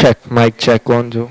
Check, mic check, 1 2.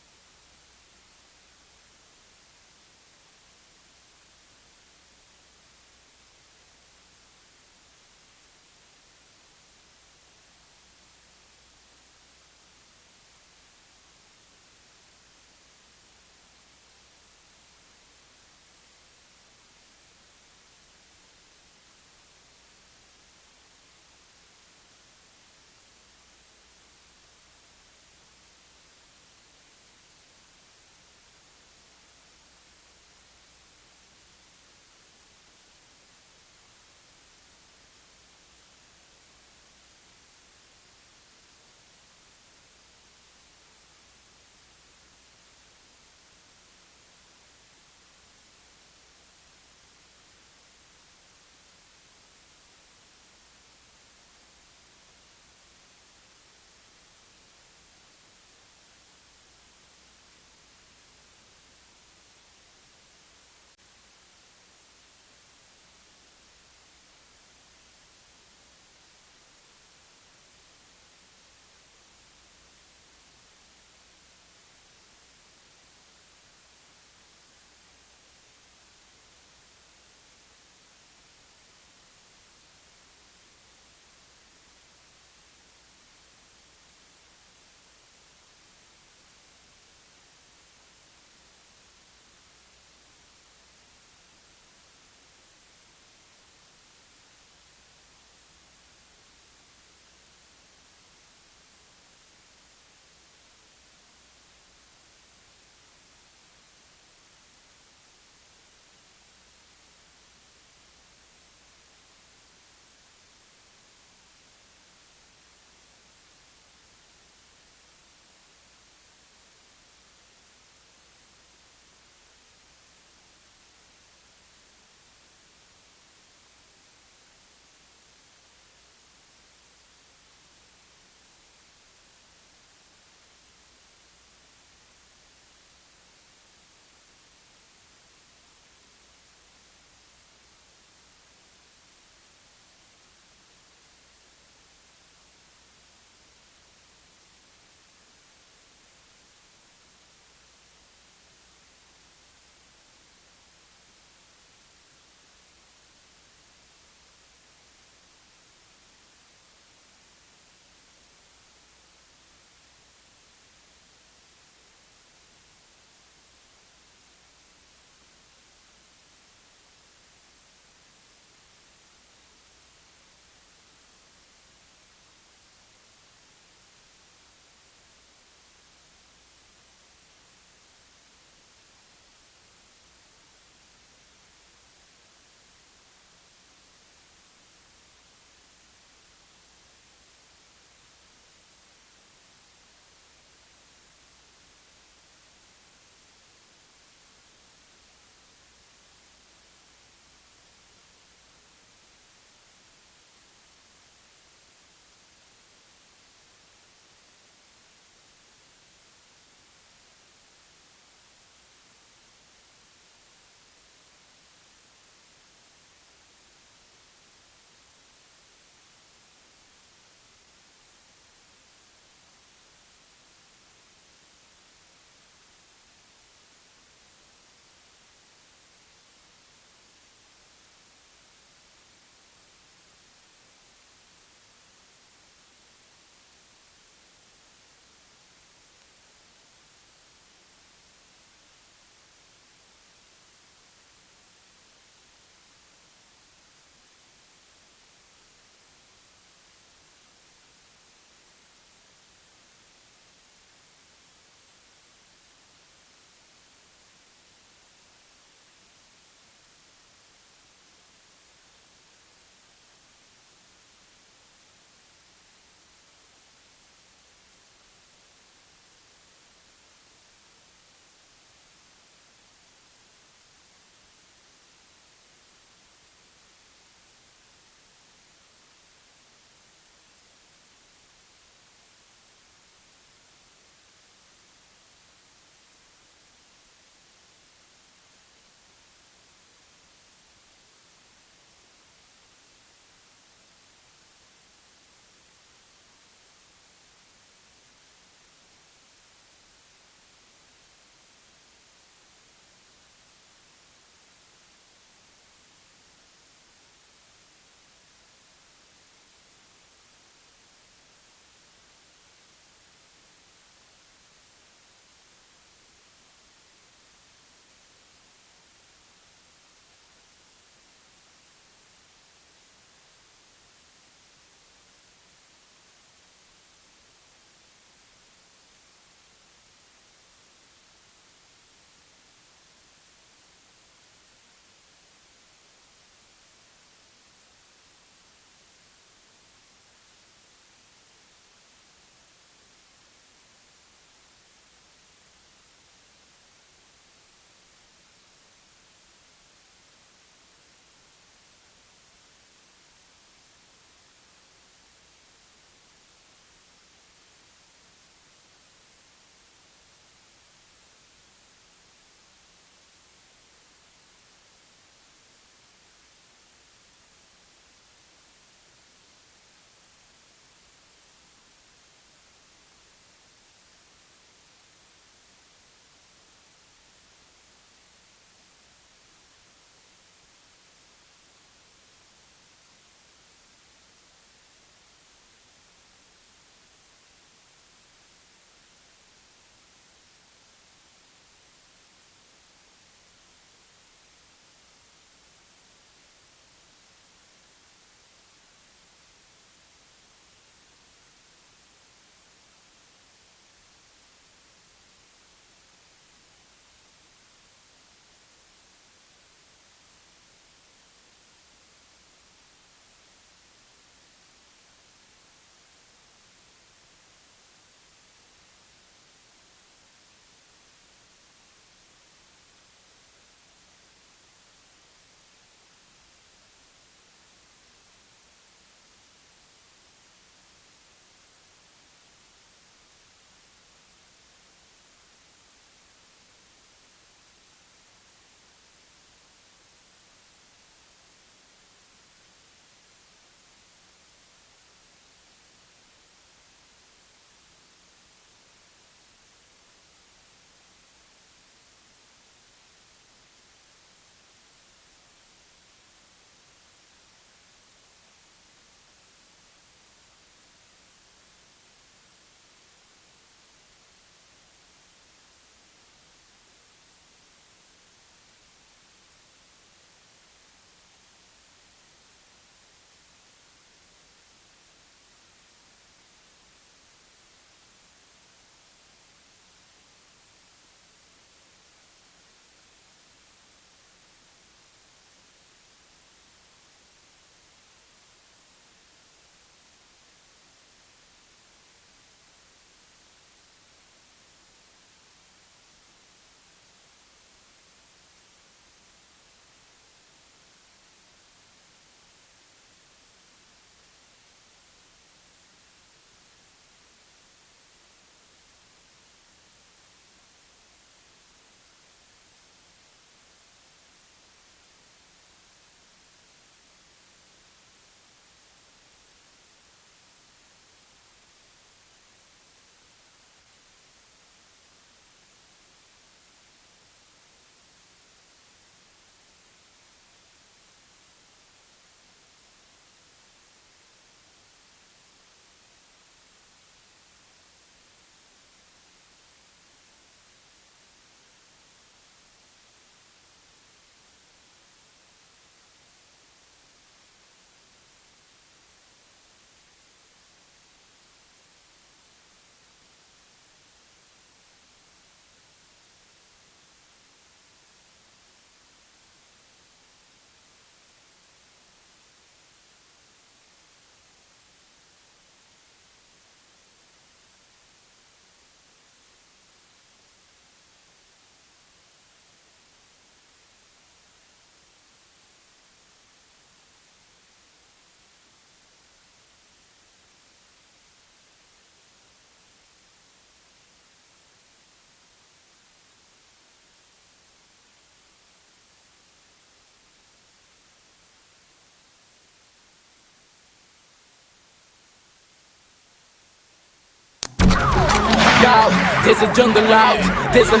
out, there's a jungle out, there's a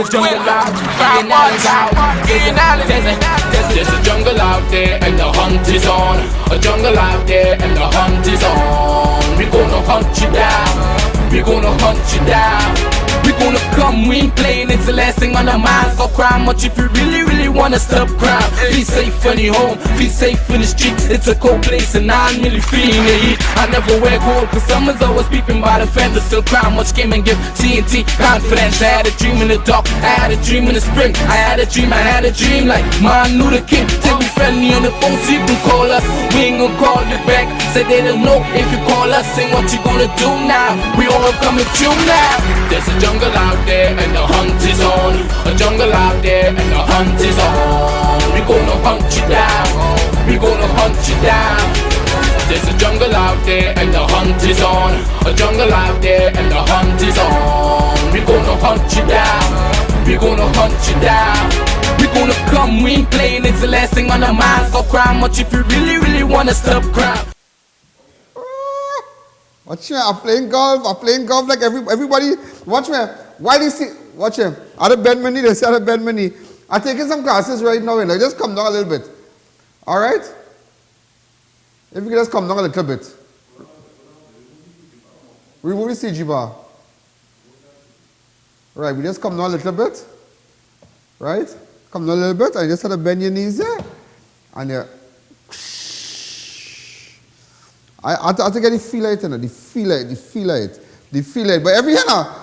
jungle out, there's a jungle out there and the hunt is on. A jungle out there and the hunt is on. We gonna hunt you down, we gonna hunt you down. We gonna come, we ain't playing, it's the last thing on our minds. Go crime much if you really wanna stop crime. Be safe in your home, be safe in the streets. It's a cold place and I'm really feeling the heat. I never wear gold cause someone's always peeping by the fence. Still crime much came and give TNT confidence. I had a dream in the dark, I had a dream in the spring. I had a dream like Martin Luther King. Till we friendly on the phone so you can call us. We ain't gonna call you back, say they don't know if you call us. Say what you gonna do now, we all coming through now. There's a jungle out there and the hunt is on. A jungle out there and the hunt is on. We gonna hunt you down, we gonna hunt you down. There's a jungle out there and the hunt is on. A jungle out there and the hunt is on. We gonna hunt you down, we gonna hunt you down. We gonna come, we ain't playing, it's the last thing on our minds. Go crime much if you really wanna stop crime. Watch me, I'm playing golf like everybody. Watch me. Why do you see? Watch him. Out of bend my knee, they say out of bend my knee. I'm taking some classes right now, and I just come down a little bit. Alright? If you can just come down a little bit. Remove the CG bar. Right, we just come down a little bit. Right? Come down a little bit, and you just have to bend your knees there. And you I have to get the feel it, you know, the feel it. But every year now,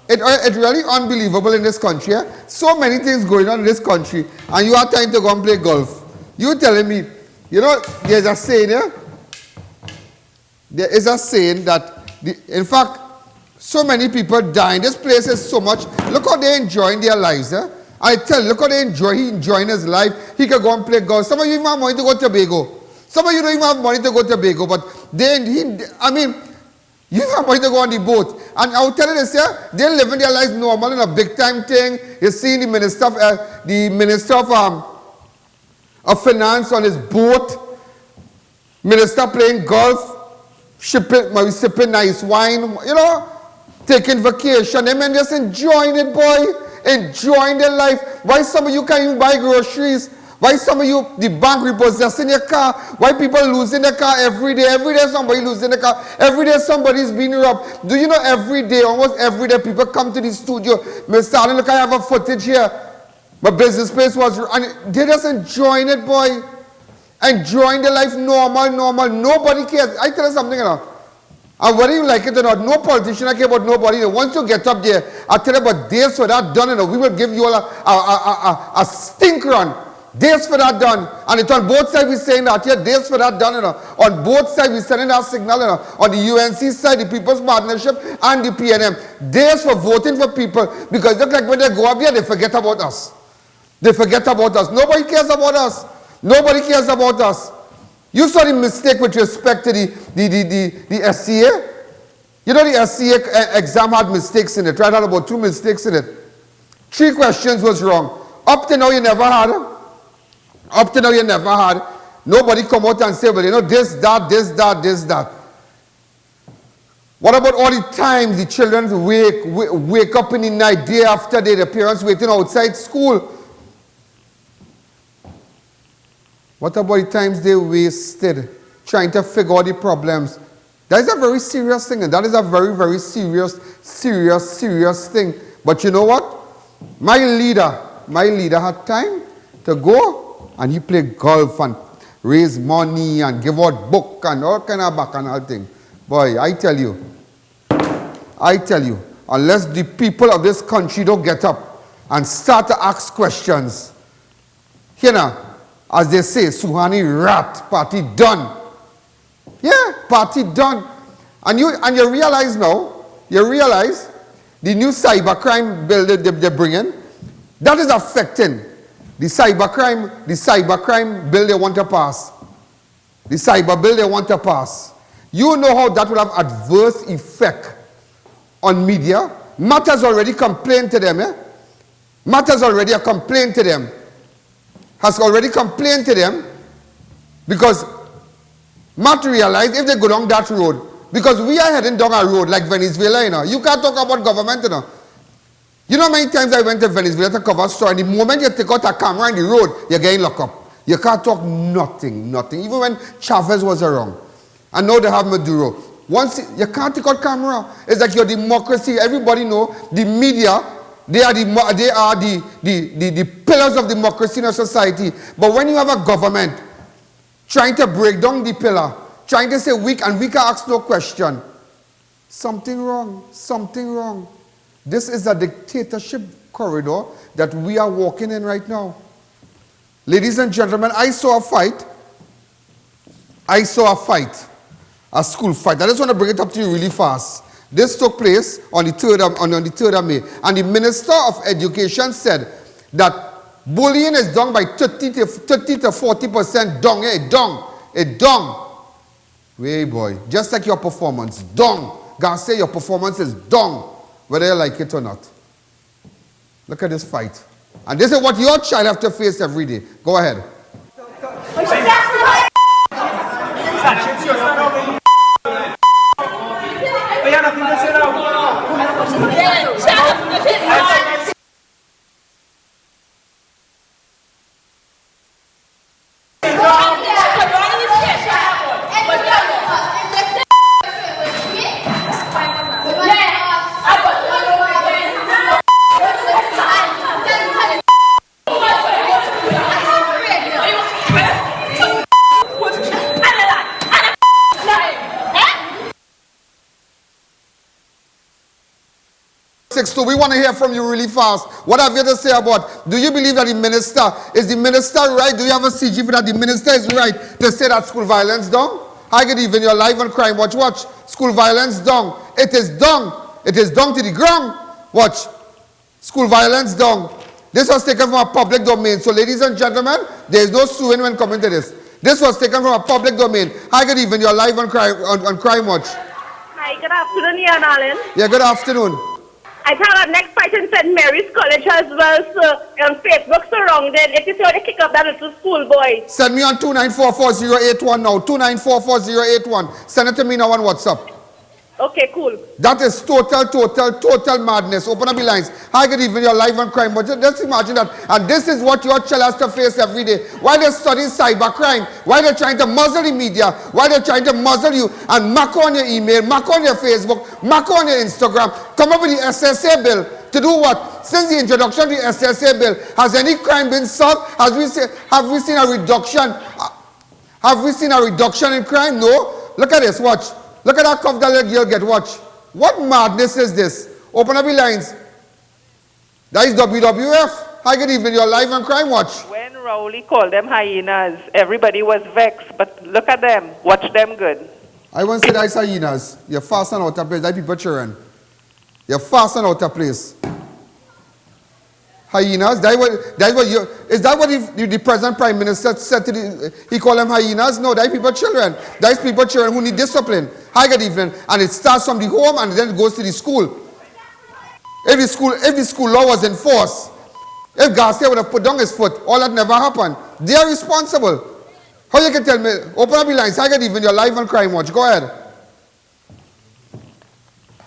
it's really unbelievable in this country. Eh? So many things going on in this country, and you have time to go and play golf. You telling me, you know, there's a saying, yeah? There is a saying that, in fact, so many people dying. This place is so much. Look how they're enjoying their lives. Eh? I tell you, look how they enjoy. He enjoying his life. He can go and play golf. Some of you even have money to go to Tobago. Some of you don't even have money to go to Tobago, but you have money to go on the boat. And I'll tell you this, yeah, they're living their lives normal in a big time thing. You're seeing the minister of finance on his boat, minister playing golf, sipping nice wine, you know, taking vacation. Them men just enjoying it, boy, enjoying their life. Why some of you can't even buy groceries? Why some of you, the bank repossessing your car? Why people losing their car every day? Every day somebody losing their car. Every day somebody's being robbed. Do you know every day, almost every day, people come to the studio. Mr. Allen, look, I have a footage here. My business place was, and they're just enjoying it, boy. Enjoying their life normal. Nobody cares. I tell you something, you know. And whether you like it or not, no politician care about nobody. You know, once you get up there, I tell you about days for that done, you know, we will give you all a stink run. Days for that done. And it's on both sides we're saying that here, days for that done, you know. On both sides we're sending that signal, you know. On the UNC side, the People's Partnership and the PNM. Days for voting for people. Because look like when they go up here, they forget about us. They forget about us. Nobody cares about us. Nobody cares about us. You saw the mistake with respect to the SCA. You know the SCA exam had mistakes in it, right? Had about 2 mistakes in it. 3 questions was wrong. Up to now you never had them. Up to now you never had. Nobody come out and say, well, you know, this, that. What about all the times the children wake up in the night, day after day, the parents waiting outside school? What about the times they wasted trying to figure out the problems? That is a very serious thing, and that is a very, very serious thing. But you know what? My leader had time to go and he played golf and raise money and give out book and all kind of bacchanal thing. Boy, I tell you, unless the people of this country don't get up and start to ask questions, you know, as they say, Suhani rat, party done. Yeah, party done. And you realize now, the new cybercrime bill that they're bringing, that is affecting the cybercrime bill they want to pass. The cyber bill they want to pass. You know how that will have adverse effect on media. Matt has already complained to them. Matt has already complained to them. Because Matt realized if they go down that road, Because we are heading down a road like Venezuela, you know. You can't talk about government, you know. You know how many times I went to Venezuela to cover a story, and the moment you take out a camera on the road, you're getting locked up. You can't talk nothing. Even when Chavez was around. And now they have Maduro. Once you can't take out camera. It's like your democracy. Everybody know the media, they are the pillars of democracy in a society. But when you have a government trying to break down the pillar, trying to say we can ask no question, something wrong. This is a dictatorship corridor that we are walking in right now. Ladies and gentlemen, I saw a fight. A school fight. I just want to bring it up to you really fast. This took place on the 3rd of May. And the Minister of Education said that bullying is down by 30 to 40% down. It down. Way boy. Just like your performance. Down. God say your performance is down. Whether you like it or not. Look at this fight. And this is what your child have to face every day. Go ahead. We want to hear from you really fast. What have you to say about, do you believe that the minister, is the minister right? Do you have a CG for that the minister is right to say that school violence down? I get even your live on crime. Watch. School violence down. It is down. It is down to the ground. Watch. School violence down. This was taken from a public domain. So ladies and gentlemen, there is no suing when coming to this. This was taken from a public domain. I get even your live on crime, on Crime Watch. Hi, good afternoon, I.A.N. Yeah, good afternoon. I thought our next fight in St. Mary's College as well, so on Facebook surrounded. It is how they kick up that little school boy. Send me on 2944081 now. 2944081. Send it to me now on WhatsApp. Okay, cool. That is total madness. Open up the lines. I get even your life on crime. But just imagine that. And this is what your child has to face every day. While they're studying cybercrime, while they're trying to muzzle the media, while they're trying to muzzle you and mark on your email, mark on your Facebook, mark on your Instagram, come up with the SSA bill. To do what? Since the introduction of the SSA bill, has any crime been solved? Have we seen a reduction? Have we seen a reduction in crime? No. Look at this. Watch. Look at that cuff that little girl get. Watch. What madness is this? Open up the lines. That is WWF. I get even your live on Crime Watch. When Rowley called them hyenas, everybody was vexed. But look at them. Watch them good. I won't say that's hyenas. You're fast and out of place. That people children. You're fast and out of place. Hyenas? Is that what the present Prime Minister said to he called them hyenas? No, that people children. That is people children who need discipline. I get even. And it starts from the home and then it goes to the school. If the school law was enforced, if Garcia would have put down his foot, all that never happened. They are responsible. How you can tell me? Open up the lines. I get even. You're live on Crime Watch. Go ahead.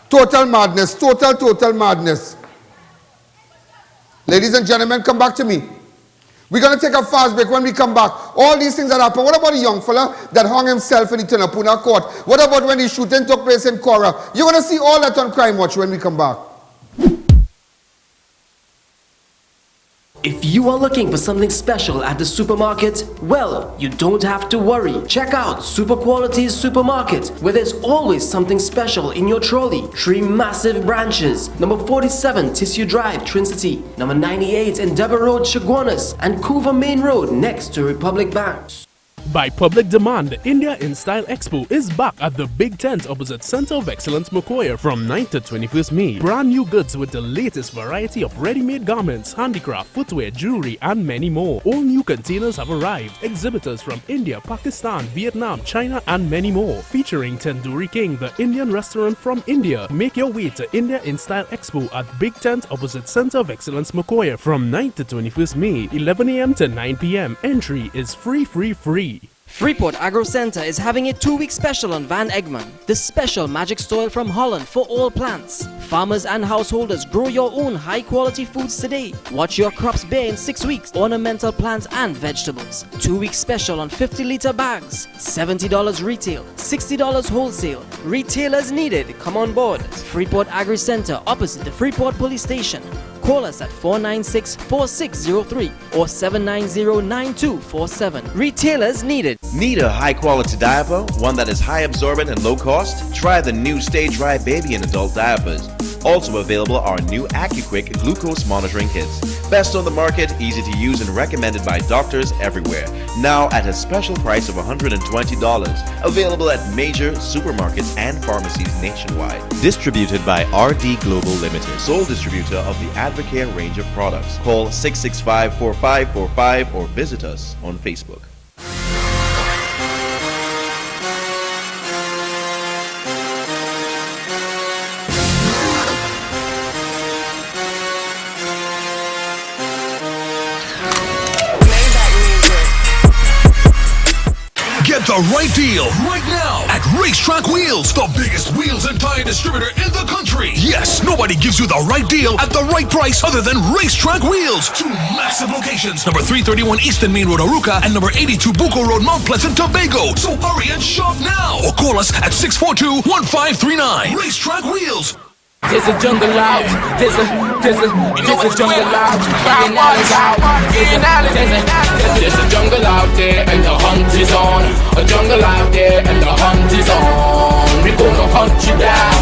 Total madness. Total madness. Ladies and gentlemen, come back to me. We're going to take a fast break. When we come back, all these things that happen. What about the young fella that hung himself in the Tunapuna court? What about when the shooting took place in Cora? You're going to see all that on Crime Watch when we come back. If you are looking for something special at the supermarket, well, you don't have to worry. Check out Super Quality's Supermarket, where there's always something special in your trolley. 3 massive branches: number 47 Tissue Drive, Trinity, number 98 Endeavour Road, Chaguanas, and Couva Main Road next to Republic Bank. By public demand, the India in Style Expo is back at the Big Tent opposite Center of Excellence, Mokoya from 9th to 21st May. Brand new goods with the latest variety of ready-made garments, handicraft, footwear, jewelry, and many more. All new containers have arrived. Exhibitors from India, Pakistan, Vietnam, China, and many more. Featuring Tandoori King, the Indian restaurant from India. Make your way to India in Style Expo at Big Tent opposite Center of Excellence, Mokoya from 9th to 21st May, 11 a.m. to 9 p.m. Entry is free. Freeport Agro Center is having a 2-week special on Van Egmont. This special magic soil from Holland for all plants. Farmers and householders, grow your own high-quality foods today. Watch your crops bear in 6 weeks, ornamental plants and vegetables. 2-week special on 50-liter bags. $70 retail, $60 wholesale. Retailers needed. Come on board. Freeport Agri Center, opposite the Freeport Police Station. Call us at 496-4603 or 790-9247. Retailers needed. Need a high-quality diaper? One that is high absorbent and low cost? Try the new Stay Dry baby and adult diapers. Also available are new AccuQuick glucose monitoring kits. Best on the market, easy to use and recommended by doctors everywhere. Now at a special price of $120. Available at major supermarkets and pharmacies nationwide. Distributed by RD Global Limited, sole distributor of the Advocare range of products. Call 665-4545 or visit us on Facebook. Get the right deal right now at Racetrack Wheels, the biggest wheels and tire distributor in the country. Yes, nobody gives you the right deal at the right price other than Racetrack Wheels. 2 massive locations, number 331 Eastern Main Road, Aruca, and number 82 Bucco Road, Mount Pleasant, Tobago. So hurry and shop now or call us at 642-1539. Racetrack Wheels. There's a jungle out, there's a jungle out, there's a jungle out there and the hunt is on. A jungle out there and the hunt is on. We gonna hunt you down,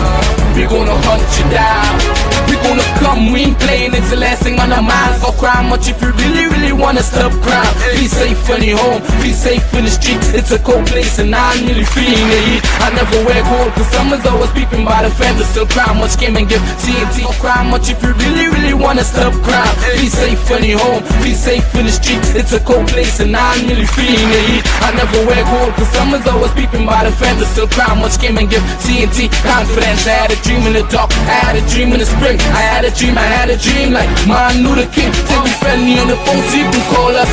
we gonna hunt you down. We gonna come, we ain't playing, it's the last thing on our minds. Go crime much if you really wanna stop crime. Be safe in your home, be safe in the street. It's a cold place and I'm really feeling the heat. I never wear gold cause someone's always peeping by the fence. Still crime much came and give TNT. Go crime much if you really wanna stop crime. Be safe in your home, be safe in the street. It's a cold place and I'm really feeling the heat. I never wear gold cause someone's always peeping by the fence. Still crime much came and give TNT. Confidence, I had a dream in the dark, I had a dream in the spring. I had a dream like Martin Luther King. Take me friendly on the phone so you can call us.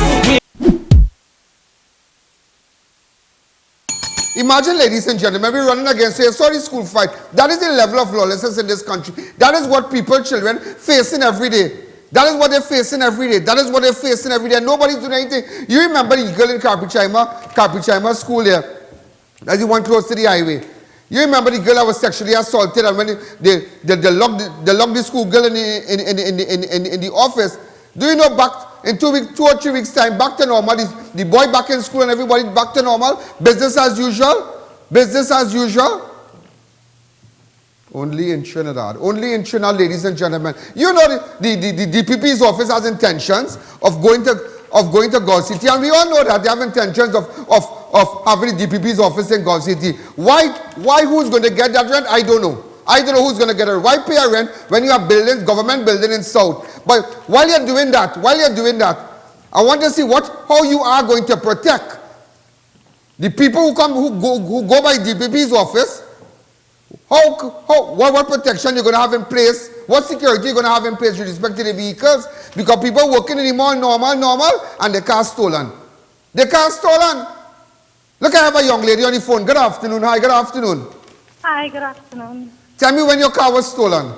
Imagine, ladies and gentlemen, we're running against a sorry school fight. That is the level of lawlessness in this country. That is what children facing every day. That is what they're facing every day. That is what they're facing every day. Nobody's doing anything. You remember the girl in Carpichima school here, as you went close to the highway. You remember the girl that was sexually assaulted, and when they locked the school girl in the office. Do you know back in 2 or 3 weeks time, back to normal, the boy back in school and everybody back to normal, business as usual, business as usual. Only in Trinidad, ladies and gentlemen. You know the DPP's office has intentions of going to Gulf City, and we all know that they have intentions of having the DPP's office in Gulf City. Why? Who's going to get that rent? I don't know. I don't know who's going to get it. Why pay a rent when you have buildings, government building in South? But while you're doing that, I want to see how you are going to protect the people who go by DPP's office. What protection you're going to have in place? What security you're going to have in place with respect to the vehicles? Because people working in the mall normal, and their car stolen. Their car stolen. Look, I have a young lady on the phone. Good afternoon. Hi, good afternoon. Hi, good afternoon. Tell me when your car was stolen.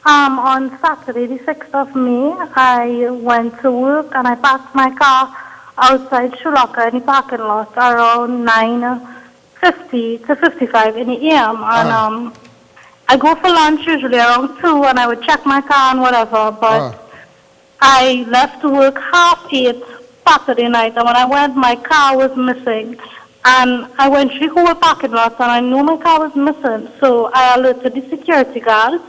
On Saturday, the 6th of May, I went to work and I parked my car outside Shulaka in the parking lot around 9:50 to 55 in the AM. And I go for lunch usually around 2 and I would check my car and whatever, but I left to work 8:30 Saturday night, and when I went, my car was missing. And I went through the whole parking lot and I knew my car was missing. So I alerted the security guards,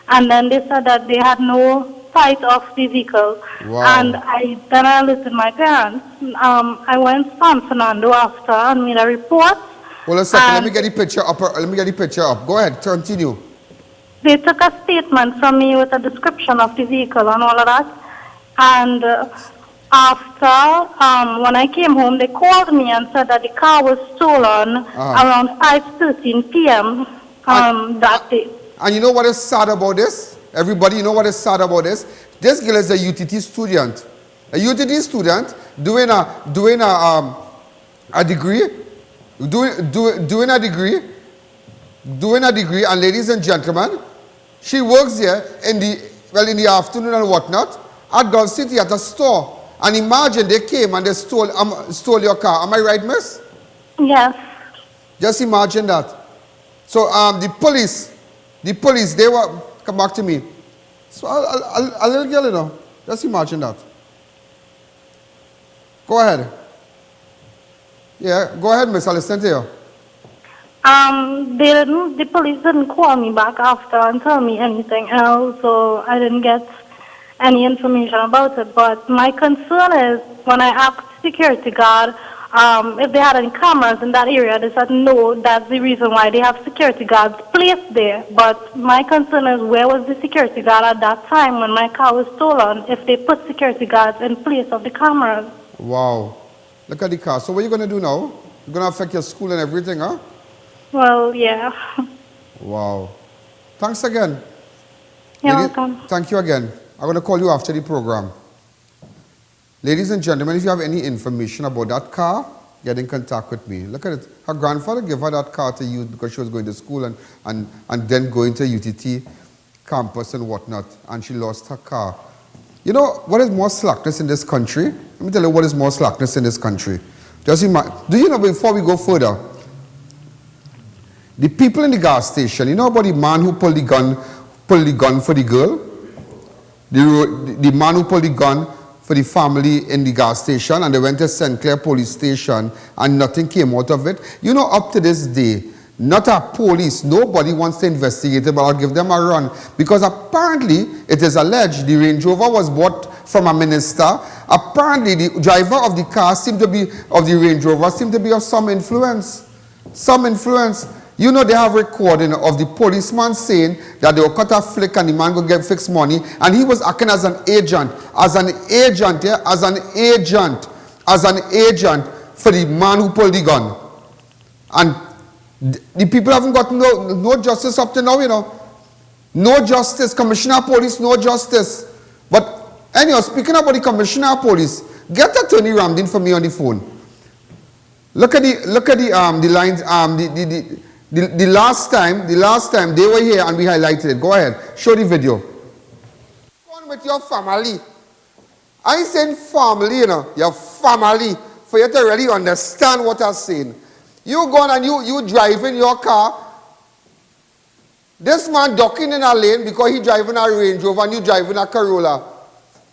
and then they said that they had no sight of the vehicle. Wow. And then I alerted my parents. I went to San Fernando after and made a report. Hold a second, let me get the picture up. Go ahead, continue. They took a statement from me with a description of the vehicle and all of that. And after, when I came home, they called me and said that the car was stolen around 5:13 p.m. That day. And you know what is sad about this? Everybody, you know what is sad about this? This girl is a UTT student. A UTT student doing a A degree? Doing a degree? Doing a degree, and ladies and gentlemen, she works here in the afternoon and whatnot at Gulf City at a store. And imagine they came and they stole your car. Am I right, miss? Yes. Just imagine that. So the police, they were, come back to me. So a little girl, you know, just imagine that. Go ahead. Yeah, go ahead, miss, I'll listen to you. The police didn't call me back after and tell me anything else, so I didn't get any information about it. But my concern is when I asked security guard if they had any cameras in that area, they said no, that's the reason why they have security guards placed there. But my concern is where was the security guard at that time when my car was stolen if they put security guards in place of the cameras? Wow. Look at the car. So what are you going to do now? You're going to affect your school and everything, huh? Well, yeah. Wow. Thanks again. You're welcome. Thank you again. I'm going to call you after the program. Ladies and gentlemen, if you have any information about that car, get in contact with me. Look at it. Her grandfather gave her that car to use because she was going to school and then going to UTT campus and whatnot, and she lost her car. You know what is more slackness in this country? Let me tell you what is more slackness in this country. Just imagine, do you know, before we go further, the people in the gas station, you know about the man who pulled the gun for the girl? The man who pulled the gun for the family in the gas station, and they went to St. Clair police station and nothing came out of it. You know, up to this day, not a police, nobody wants to investigate it, but I'll give them a run. Because apparently, it is alleged the Range Rover was bought from a minister. Apparently, the driver of the car of the Range Rover seemed to be of some influence. Some influence. You know, they have recording of the policeman saying that they will cut a flick and the man will get fixed money, and he was acting as an agent for the man who pulled the gun. And the people haven't gotten no justice up to now, you know. No justice. Commissioner of Police, no justice. But anyhow, speaking about the Commissioner of Police, get Attorney Ramdin for me on the phone. Look at the lines. The last time they were here and we highlighted it. Go ahead, show the video. Go on with your family. I ain't saying family, you know, your family, for you to really understand what I'm saying. You go on and you driving your car. This man ducking in a lane because he driving a Range Rover and you driving a Corolla.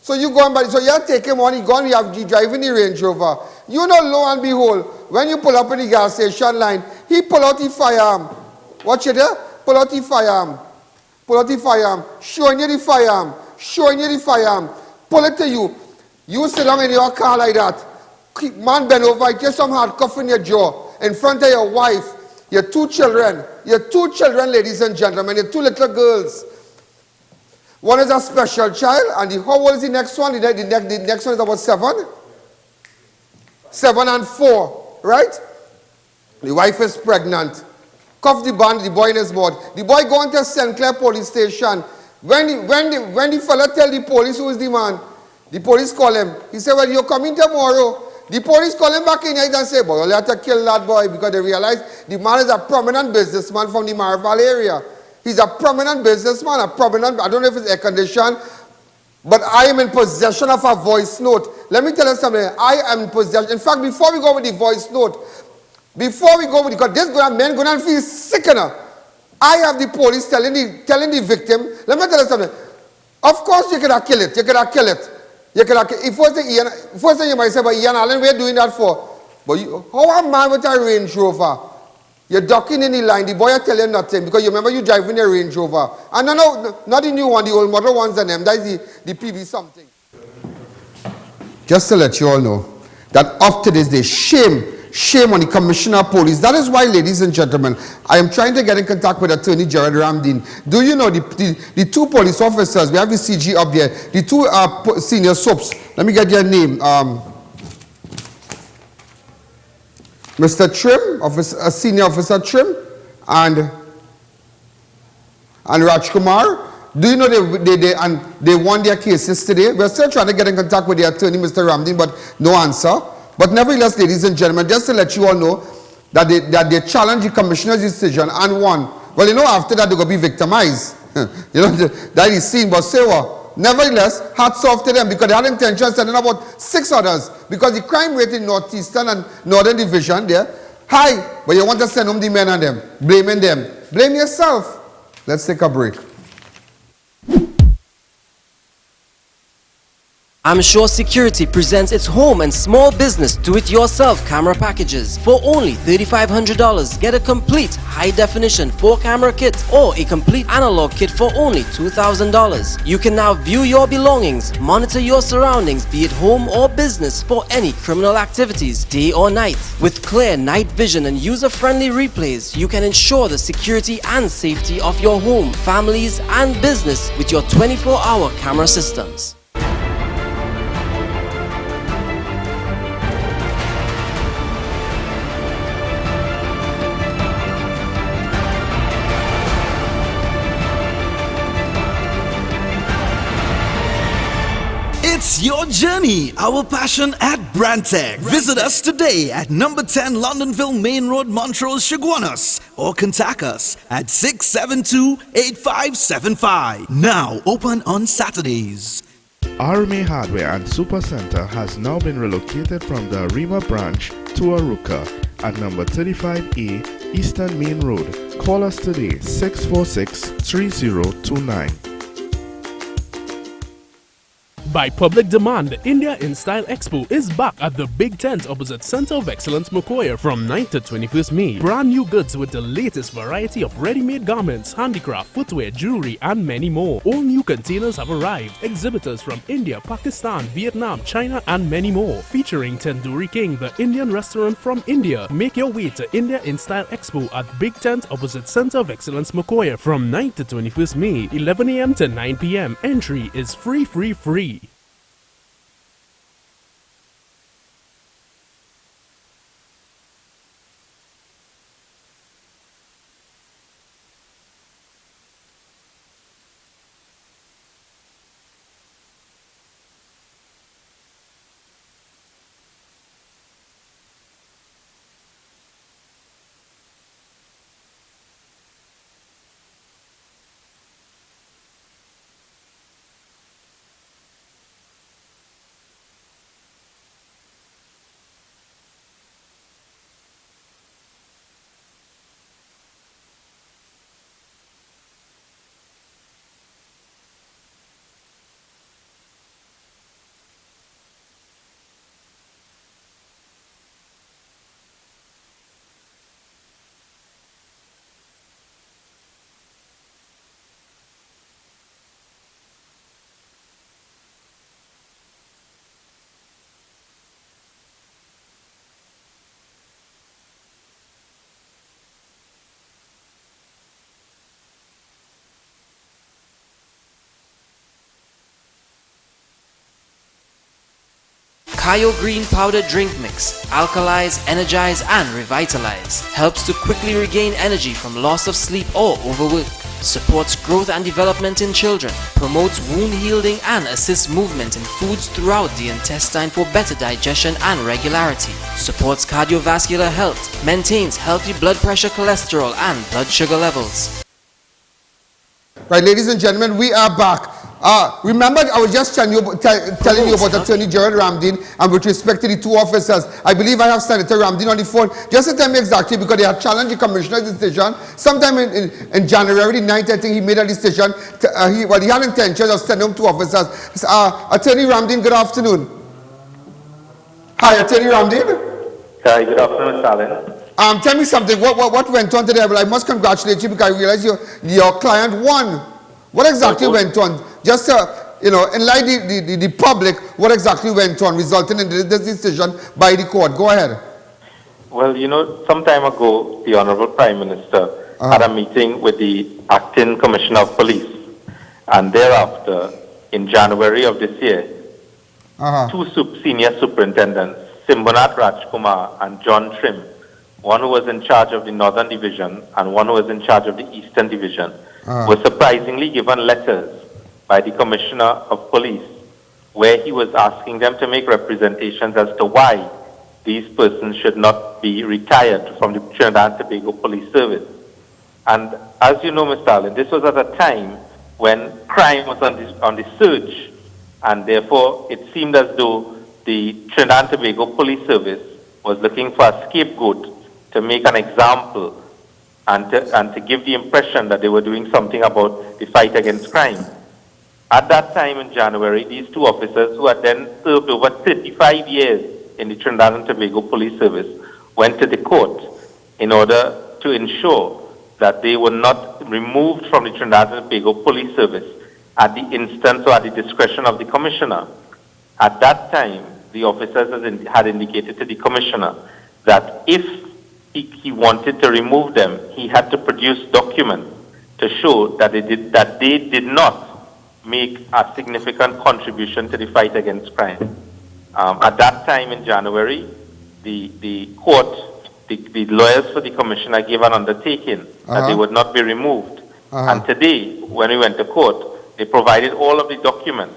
So you go on, so you're taking money, you have driving the Range Rover. You know, lo and behold, when you pull up in the gas station line, he pull out the firearm. Watch it there? Pull out the firearm. Pull out the firearm. Showing you the firearm. Showing you the firearm. Pull it to you. You sit down in your car like that. Man bend over, get some handcuff in your jaw. In front of your wife, your two children, ladies and gentlemen, your two little girls. One is a special child, and how old is the next one? The next one is about 7? 7 and 4, right? The wife is pregnant. Cuff the band, the boy in his mouth. The boy going to St. Clair police station. When the fella tell the police who is the man, the police call him. He said, well, you're coming tomorrow. The police call him back in here and say, boy, you'll have to kill that boy, because they realize the man is a prominent businessman from the Marval area. He's a prominent businessman, I don't know if it's air conditioned, but I am in possession of a voice note. Let me tell you something, I am in possession. In fact, before we go with the voice note, because this men going to feel sick enough. I have the police telling the victim, let me tell you something, of course you could have killed it, If first thing you might say, but I.A.N, what are you doing that for? But how a man with a Range Rover, you're ducking in the line, the boy will tell you nothing, because you remember you driving a Range Rover. And no, not the new one, the old model ones and them, that's the PB something. Just to let you all know, that up to this day, shame on the Commissioner of Police. That is why, ladies and gentlemen, I am trying to get in contact with Attorney Gerard Ramdin. Do you know the two police officers, we have the CG up there, the two senior soaps, let me get their name. Mr. Trim, Senior Officer Trim, and Rajkumar. Do you know they won their cases today? We're still trying to get in contact with the attorney, Mr. Ramdin, but no answer. But nevertheless, ladies and gentlemen, just to let you all know that they challenged the commissioner's decision and won. Well, you know, after that, they're going to be victimized. You know, that is seen, but say what? Nevertheless, hats off to them because they had intention of sending about 6 others because the crime rate in Northeastern and Northern Division there, high, but you want to send home the men and them, blaming them. Blame yourself. Let's take a break. I'm Sure Security presents its home and small business do-it-yourself camera packages. For only $3,500, get a complete high-definition 4-camera kit or a complete analog kit for only $2,000. You can now view your belongings, monitor your surroundings, be it home or business, for any criminal activities, day or night. With clear night vision and user-friendly replays, you can ensure the security and safety of your home, families, and business with your 24-hour camera systems. It's your journey, our passion at Brandtech. Visit us today at number 10 Londonville Main Road, Montrose, Chaguanas, or contact us at 672-8575. Now open on Saturdays. RMA Hardware and Super Center has now been relocated from the Arima branch to Aruka at number 35A Eastern Main Road. Call us today, 646-3029. By public demand, the India in Style Expo is back at the Big Tent opposite Center of Excellence Mokoya from 9th to 21st May. Brand new goods with the latest variety of ready-made garments, handicraft, footwear, jewelry, and many more. All new containers have arrived. Exhibitors from India, Pakistan, Vietnam, China, and many more. Featuring Tandoori King, the Indian restaurant from India. Make your way to India in Style Expo at Big Tent opposite Center of Excellence Mokoya from 9th to 21st May, 11 a.m. to 9 p.m. Entry is free. Kayo Green Powder Drink Mix. Alkalize, energize, and revitalize. Helps to quickly regain energy from loss of sleep or overwork. Supports growth and development in children. Promotes wound healing and assists movement in foods throughout the intestine for better digestion and regularity. Supports cardiovascular health. Maintains healthy blood pressure, cholesterol, and blood sugar levels. Right, ladies and gentlemen, we are back. Remember, I was just telling you about Attorney Gerald Ramdeen, and with respect to the 2 officers, I believe I have Senator Ramdeen on the phone. Just to tell me exactly, because they had challenged the commissioner's decision. Sometime in January the 9th, I think he made a decision. He had intention of sending 2 officers. Attorney Ramdeen, good afternoon. Hi, Attorney Ramdeen. Hi, good afternoon, Stalin. Tell me something. What went on today? Well, I must congratulate you because I realize your client won. What exactly went on? Just enlighten the public what exactly went on, resulting in this decision by the court. Go ahead. Well, some time ago, the Honorable Prime Minister had a meeting with the Acting Commissioner of Police, and thereafter, in January of this year, 2 senior superintendents, Simbonat Rajkumar and John Trim, one who was in charge of the Northern Division and one who was in charge of the Eastern Division, were surprisingly given letters by the Commissioner of Police, where he was asking them to make representations as to why these persons should not be retired from the Trinidad and Tobago Police Service. And as you know, Mr. Allen, this was at a time when crime was on the surge, and therefore it seemed as though the Trinidad and Tobago Police Service was looking for a scapegoat to make an example and to give the impression that they were doing something about the fight against crime. At that time in January, these two officers, who had then served over 35 years in the Trinidad and Tobago Police Service, went to the court in order to ensure that they were not removed from the Trinidad and Tobago Police Service at the instance or at the discretion of the commissioner. At that time, the officers had indicated to the commissioner that if he wanted to remove them, he had to produce documents to show that they did not make a significant contribution to the fight against crime. At that time in January, the court, the lawyers for the commissioner gave an undertaking that they would not be removed. And today, when we went to court, they provided all of the documents,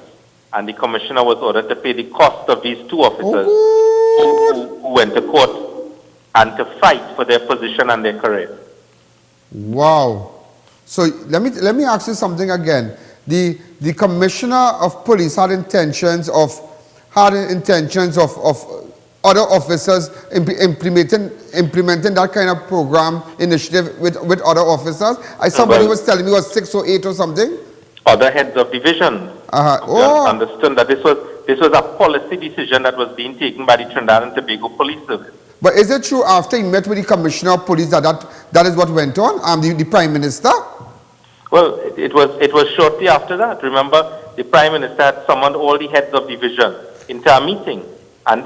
and the commissioner was ordered to pay the cost of these two officers who went to court and to fight for their position and their career. Wow. So let me ask you something again. The commissioner of police had intentions of other officers implementing that kind of program initiative with other officers. Somebody was telling me it was 6 or 8 or something. Other heads of division understood that this was a policy decision that was being taken by the Trinidad and Tobago Police Service. But is it true after he met with the commissioner of police that is what went on? The prime minister? Well, it was shortly after that. Remember, the prime minister had summoned all the heads of division into a meeting, and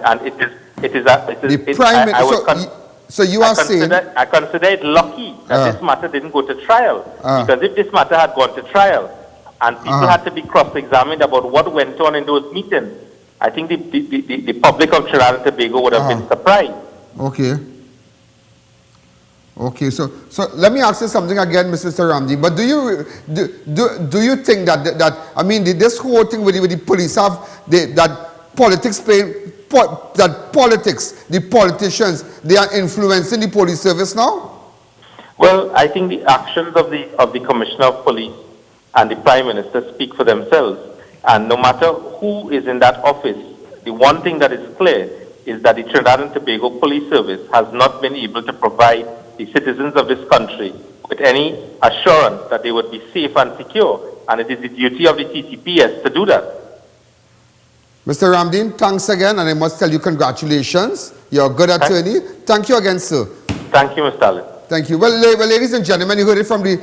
So you are saying I consider it lucky that this matter didn't go to trial, because if this matter had gone to trial and people had to be cross-examined about what went on in those meetings, I think the public of Trinidad and Tobago would have been surprised. Okay. Okay, so let me ask you something again, Mr. Ramdi. But do you think that I mean this whole thing with the police that politics, the politicians, they are influencing the police service now? Well, I think the actions of the Commissioner of Police and the Prime Minister speak for themselves. And no matter who is in that office, the one thing that is clear is that the Trinidad and Tobago Police Service has not been able to provide the citizens of this country with any assurance that they would be safe and secure. And it is the duty of the TTPS to do that. Mr. Ramdeen, thanks again, and I must tell you congratulations. You're a good attorney. Thank you again, sir. Thank you, Mr. Allen. Thank you. Well, ladies and gentlemen, you heard it from the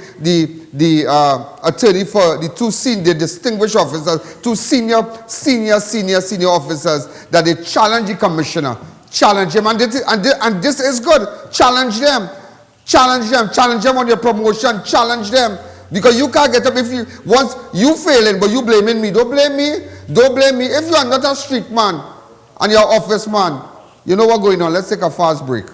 attorney for the distinguished officers, two senior officers, that they challenge the commissioner. Challenge him, and this is good. Challenge them on your promotion. Challenge them, because you can't get up once you failing, but you blaming me. Don't blame me. If you are not a street man and you're an office man, you know what's going on. Let's take a fast break.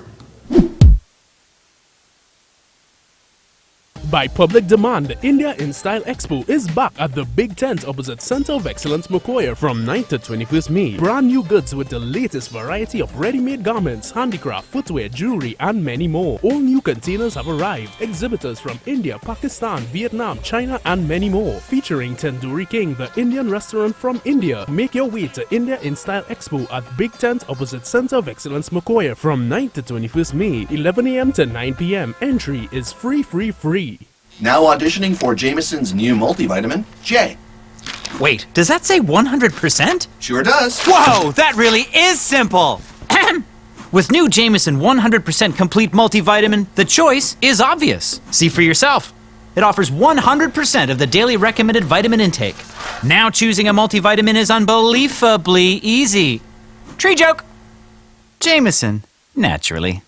By public demand, the India in Style Expo is back at the Big Tent opposite Center of Excellence Mokoya from 9th to 21st May. Brand new goods with the latest variety of ready-made garments, handicraft, footwear, jewelry, and many more. All new containers have arrived. Exhibitors from India, Pakistan, Vietnam, China, and many more. Featuring Tandoori King, the Indian restaurant from India. Make your way to India in Style Expo at Big Tent opposite Center of Excellence Mokoya from 9th to 21st May, 11 a.m. to 9 p.m. Entry is free. Now auditioning for Jameson's new multivitamin, J. Wait, does that say 100%? Sure does. Whoa, that really is simple. With new Jameson 100% complete multivitamin, the choice is obvious. See for yourself. It offers 100% of the daily recommended vitamin intake. Now choosing a multivitamin is unbelievably easy. Tree joke. Jameson, naturally.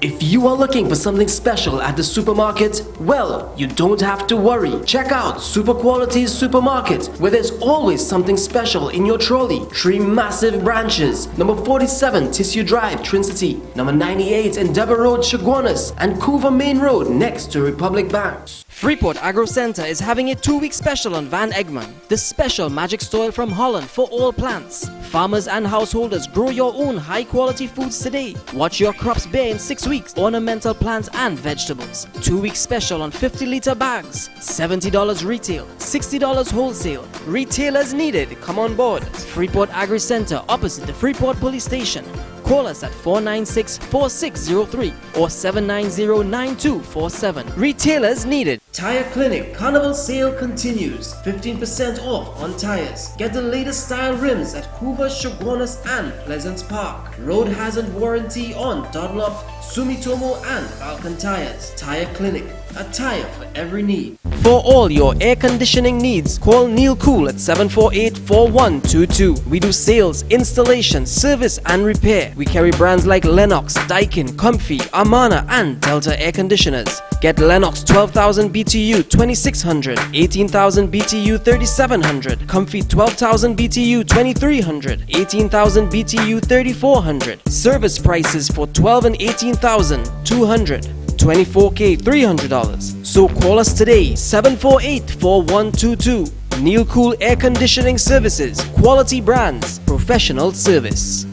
If you are looking for something special at the supermarket, well, you don't have to worry. Check out Super Qualities Supermarket, where there's always something special in your trolley. 3 massive branches: number 47 Tissue Drive, Trinity, number 98 Endeavour Road, Chaguanas, and Couva Main Road next to Republic Bank. Freeport Agro Center is having a 2-week special on Van Egmond. This special magic soil from Holland for all plants. Farmers and householders, grow your own high-quality foods today. Watch your crops bear in 6 weeks, ornamental plants and vegetables. 2-week special on 50-liter bags. $70 retail, $60 wholesale. Retailers needed. Come on board. Freeport Agri Center, opposite the Freeport Police Station. Call us at 496-4603 or 790-9247. Retailers needed. Tire Clinic Carnival Sale continues. 15% off on tires. Get the latest style rims at Hoover, Shogunas and Pleasant Park. Road hazard warranty on Dunlop, Sumitomo and Falcon tires. Tire Clinic, a tire for every need. For all your air conditioning needs, call Neil Cool at 748-4122. We do sales, installation, service and repair. We carry brands like Lennox, Daikin, Comfy, Amana and Delta air conditioners. Get Lennox 12,000 BTU 2600, 18,000 BTU 3700, Comfy 12,000 BTU 2300, 18,000 BTU 3400. Service prices for 12 and 18,200. 24K $300. So call us today 748-4122. Neil Cool Air Conditioning Services, quality brands, professional service.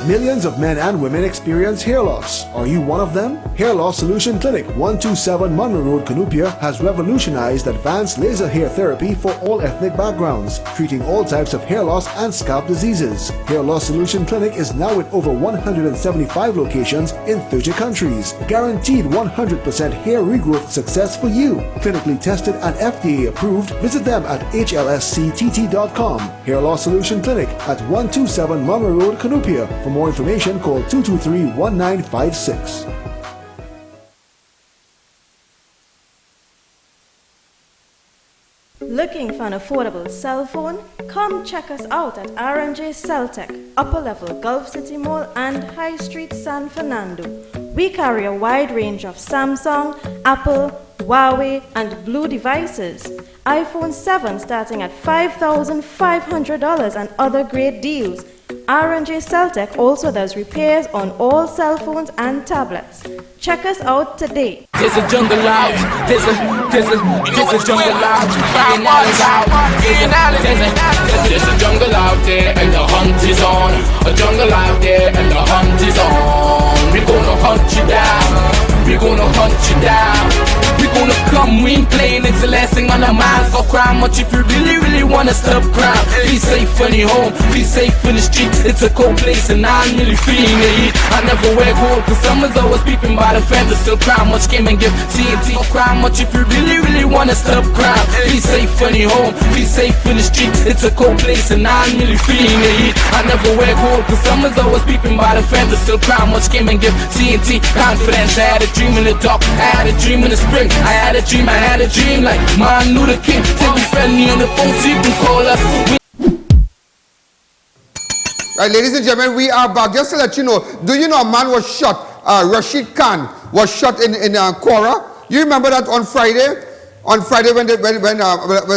Millions of men and women experience hair loss. Are you one of them? Hair Loss Solution Clinic, 127 Monroe Road, Cunupia, has revolutionized advanced laser hair therapy for all ethnic backgrounds, treating all types of hair loss and scalp diseases. Hair Loss Solution Clinic is now with over 175 locations in 30 countries. Guaranteed 100% hair regrowth success for you. Clinically tested and FDA approved. Visit them at hlsctt.com. Hair Loss Solution Clinic at 127 Monroe Road, Cunupia. For more information, call 223-1956. Looking for an affordable cell phone? Come check us out at R&J Celtech, Upper Level Gulf City Mall and High Street San Fernando. We carry a wide range of Samsung, Apple, Huawei and Blue devices. iPhone 7 starting at $5,500 and other great deals. R&J Celtech also does repairs on all cell phones and tablets. Check us out today. There's a jungle out. There's a jungle out. There's a jungle out there and the hunt is on. A jungle out there and the hunt is on. We're gonna hunt you down. We're gonna hunt you down. We're gonna come, we ain't playing, it's the last thing on our minds. Go crime much if you really wanna stop crime. Be safe in your home, be safe in the street. It's a cold place and I'm really feeling the heat. I never wear gold cause summer's always peeping by the fence. Still crime much, came and give TNT. Go crime much if you really wanna stop crime. Be safe in your home, be safe in the street. It's a cold place and I'm really feeling the heat. I never wear gold cause summer's always peeping by the fence. Still crime much, came and give TNT. Confidence, I had a dream in the dark, I had a dream in the spring. I had a dream like Martin Luther King. Till we friendly on the phone so you can call us. Right, ladies and gentlemen, we are back. Just to let you know, do you know a man was shot, Rashid Khan was shot in Quora? You remember that on Friday? On Friday when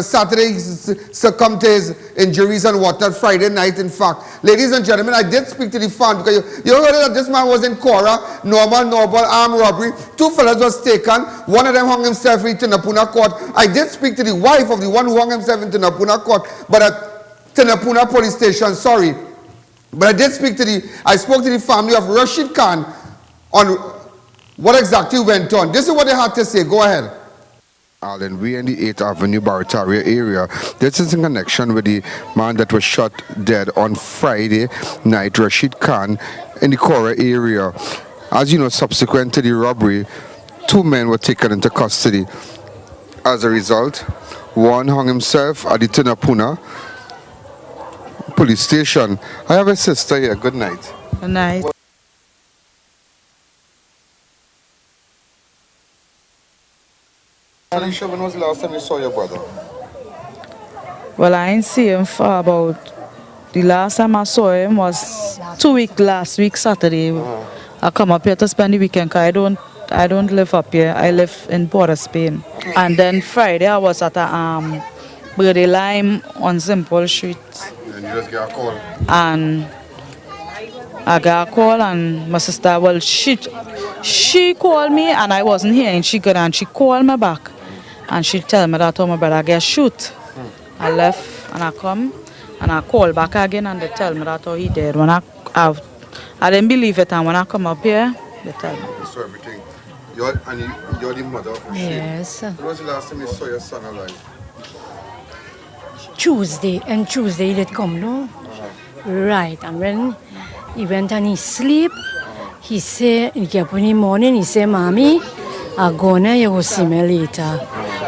Saturday he succumbed to his injuries and whatnot, Friday night in fact. Ladies and gentlemen, I did speak to the fan because you heard that this man was in Quora, normal, armed robbery. 2 fellas was taken. One of them hung himself in Tinapuna court. I did speak to the wife of the one who hung himself in Tinapuna court, but at Tinapuna police station, sorry. But I spoke to the family of Rashid Khan on what exactly went on. This is what they had to say. Go ahead. Allen, we in the 8th Avenue Barataria area. This is in connection with the man that was shot dead on Friday night, Rashid Khan, in the Quora area. As you know, subsequent to the robbery, 2 men were taken into custody. As a result, one hung himself at the Tinapuna police station. I have a sister here. Good night. Good night. Alicia, when was the last time you saw your brother? Well, I ain't see him for about, the last time I saw him was last week Saturday. I come up here to spend the weekend because I don't live up here. I live in Port of Spain. And then Friday I was at a birthday lime on Simple Street. And you just get a call? And I got a call and my sister, well, she called me and I wasn't here and she called me back. and she tell me that my brother get shoot. I left and I come and I call back again and they tell me that he dead. When I didn't believe it, and when I come up here, they tell me. So everything. You're the mother of Rashid. Yes. When was the last time you saw your son alive? Tuesday, and Tuesday he did come, no? Right, and when he went and he sleep, he said, he get up in the morning, he said, Mommy, I'm gonna, you will see me later.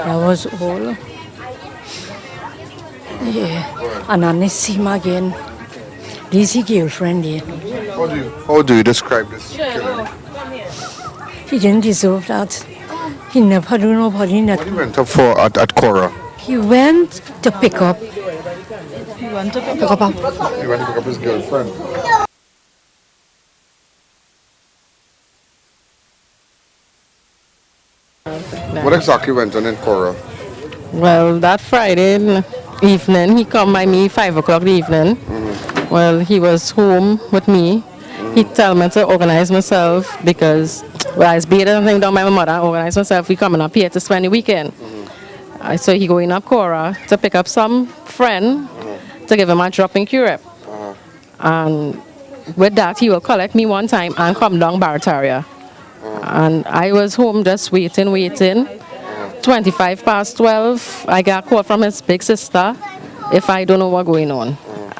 That was all. Yeah, and then I see him again. This is his girlfriend there. How do you describe this killing? He didn't deserve that. He never do nobody that. What he went up for at Cora? He went to pick up. He went to He went to pick up his girlfriend. What exactly went on in Cora? Well, that Friday evening, he come by me 5 o'clock the evening. Well, he was home with me. He tell me to organize myself because, well, I was being anything down by my mother, organize myself. We coming up here to spend the weekend. So he going up Cora to pick up some friend to give him a drop in Curep. And with that, he will collect me one time and come down Barataria. And I was home just waiting. 25 past 12, I got a call from his big sister if I don't know what's going on.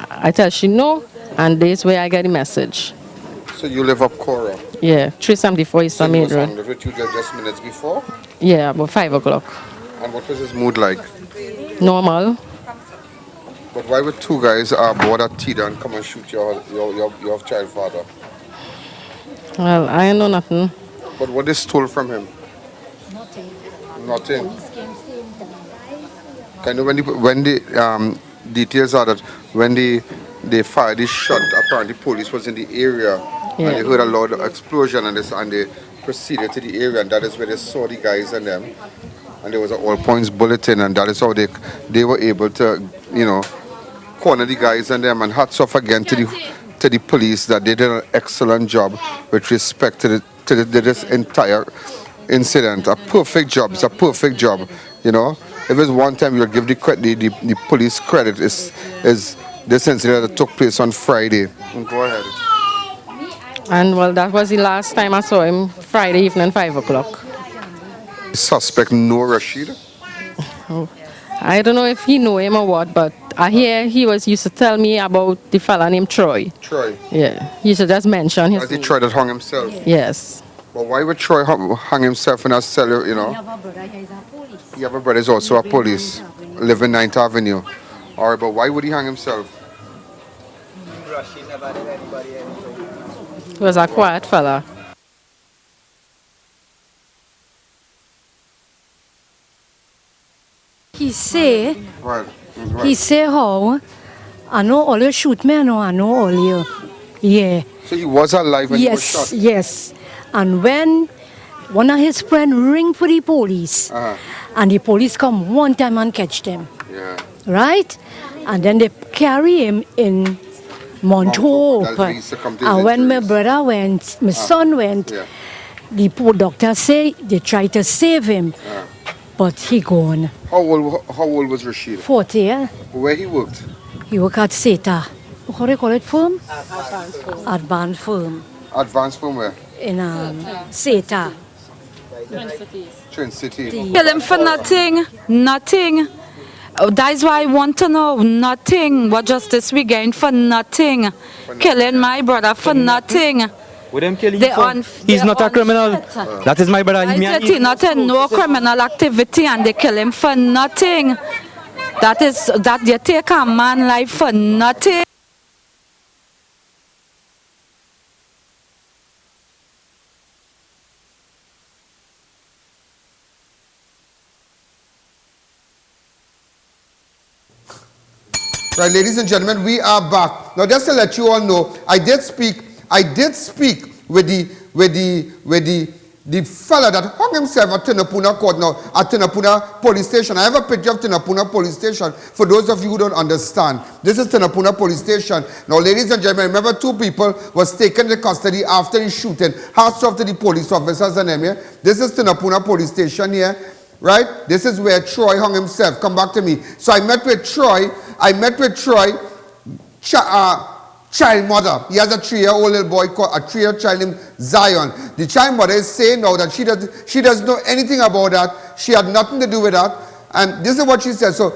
I tell she no, and this way I get the message. So you live up Cora? Yeah, 374 Eastern Main Road. So with you just minutes before? Yeah, about 5 o'clock. And what was his mood like? Normal. But why would two guys board at Tida and come and shoot your child father? Well, I know nothing. But what they stole from him? Nothing. Kind of when the details are that when they fired this shot, apparently police was in the area and they heard a loud explosion and they proceeded to the area and that is where they saw the guys and them. And there was an all points bulletin and that is how they were able to, corner the guys and them. And hats off again to the police that they did an excellent job with respect to this entire incident. A perfect job. It's a perfect job. If it's one time you'll give the police credit is this incident that took place on Friday. Go ahead. And well, that was the last time I saw him, Friday evening, 5 o'clock. Suspect know Rashid? I don't know if he know him or what, but I hear he used to tell me about the fella named Troy. Troy? Yeah, he used to just mention his As he Troy that hung himself? Yes. But why would Troy hang himself in a cell, He have a brother who's also a police, live in 9th Avenue. Alright, but why would he hang himself? He was a quiet fella. He say how, I know all you shoot me, I know all you. Yeah. So he was alive when he was shot? Yes. And when one of his friends ring for the police, and the police come one time and catch them. Yeah. Right? And then they carry him in Mount Hope. And when my brother went, my son went, the poor doctor say they tried to save him. But he gone. How old was Rashid? 40, yeah. Where he worked? He worked at SETA. How do you call it firm? Advanced firm. Advanced firm where? In SETA. Twin Cities. Kill him for nothing. Nothing. That's why I want to know. Nothing. What justice we gain for nothing. Killing my brother for nothing. What them killing for? He's not a criminal. That is my brother. I said he not in no criminal activity and they kill him for nothing. That they take a man life for nothing. Right, ladies and gentlemen, we are back. Now, just to let you all know, I did speak with the fella that hung himself at Tinapuna Court now, at Tinapuna Police Station. I have a picture of Tinapuna Police Station for those of you who don't understand. This is Tinapuna Police Station. Now, ladies and gentlemen, remember 2 people was taken into custody after the shooting. Hats off to the police officers and them here. This is Tinapuna Police Station here. right? This is where Troy hung himself. Come back to me. So I met with Troy. Child mother. He has a 3-year-old little boy called a 3-year-old child named Zion. The child mother is saying now that she doesn't know anything about that. She had nothing to do with that. And this is what she said. So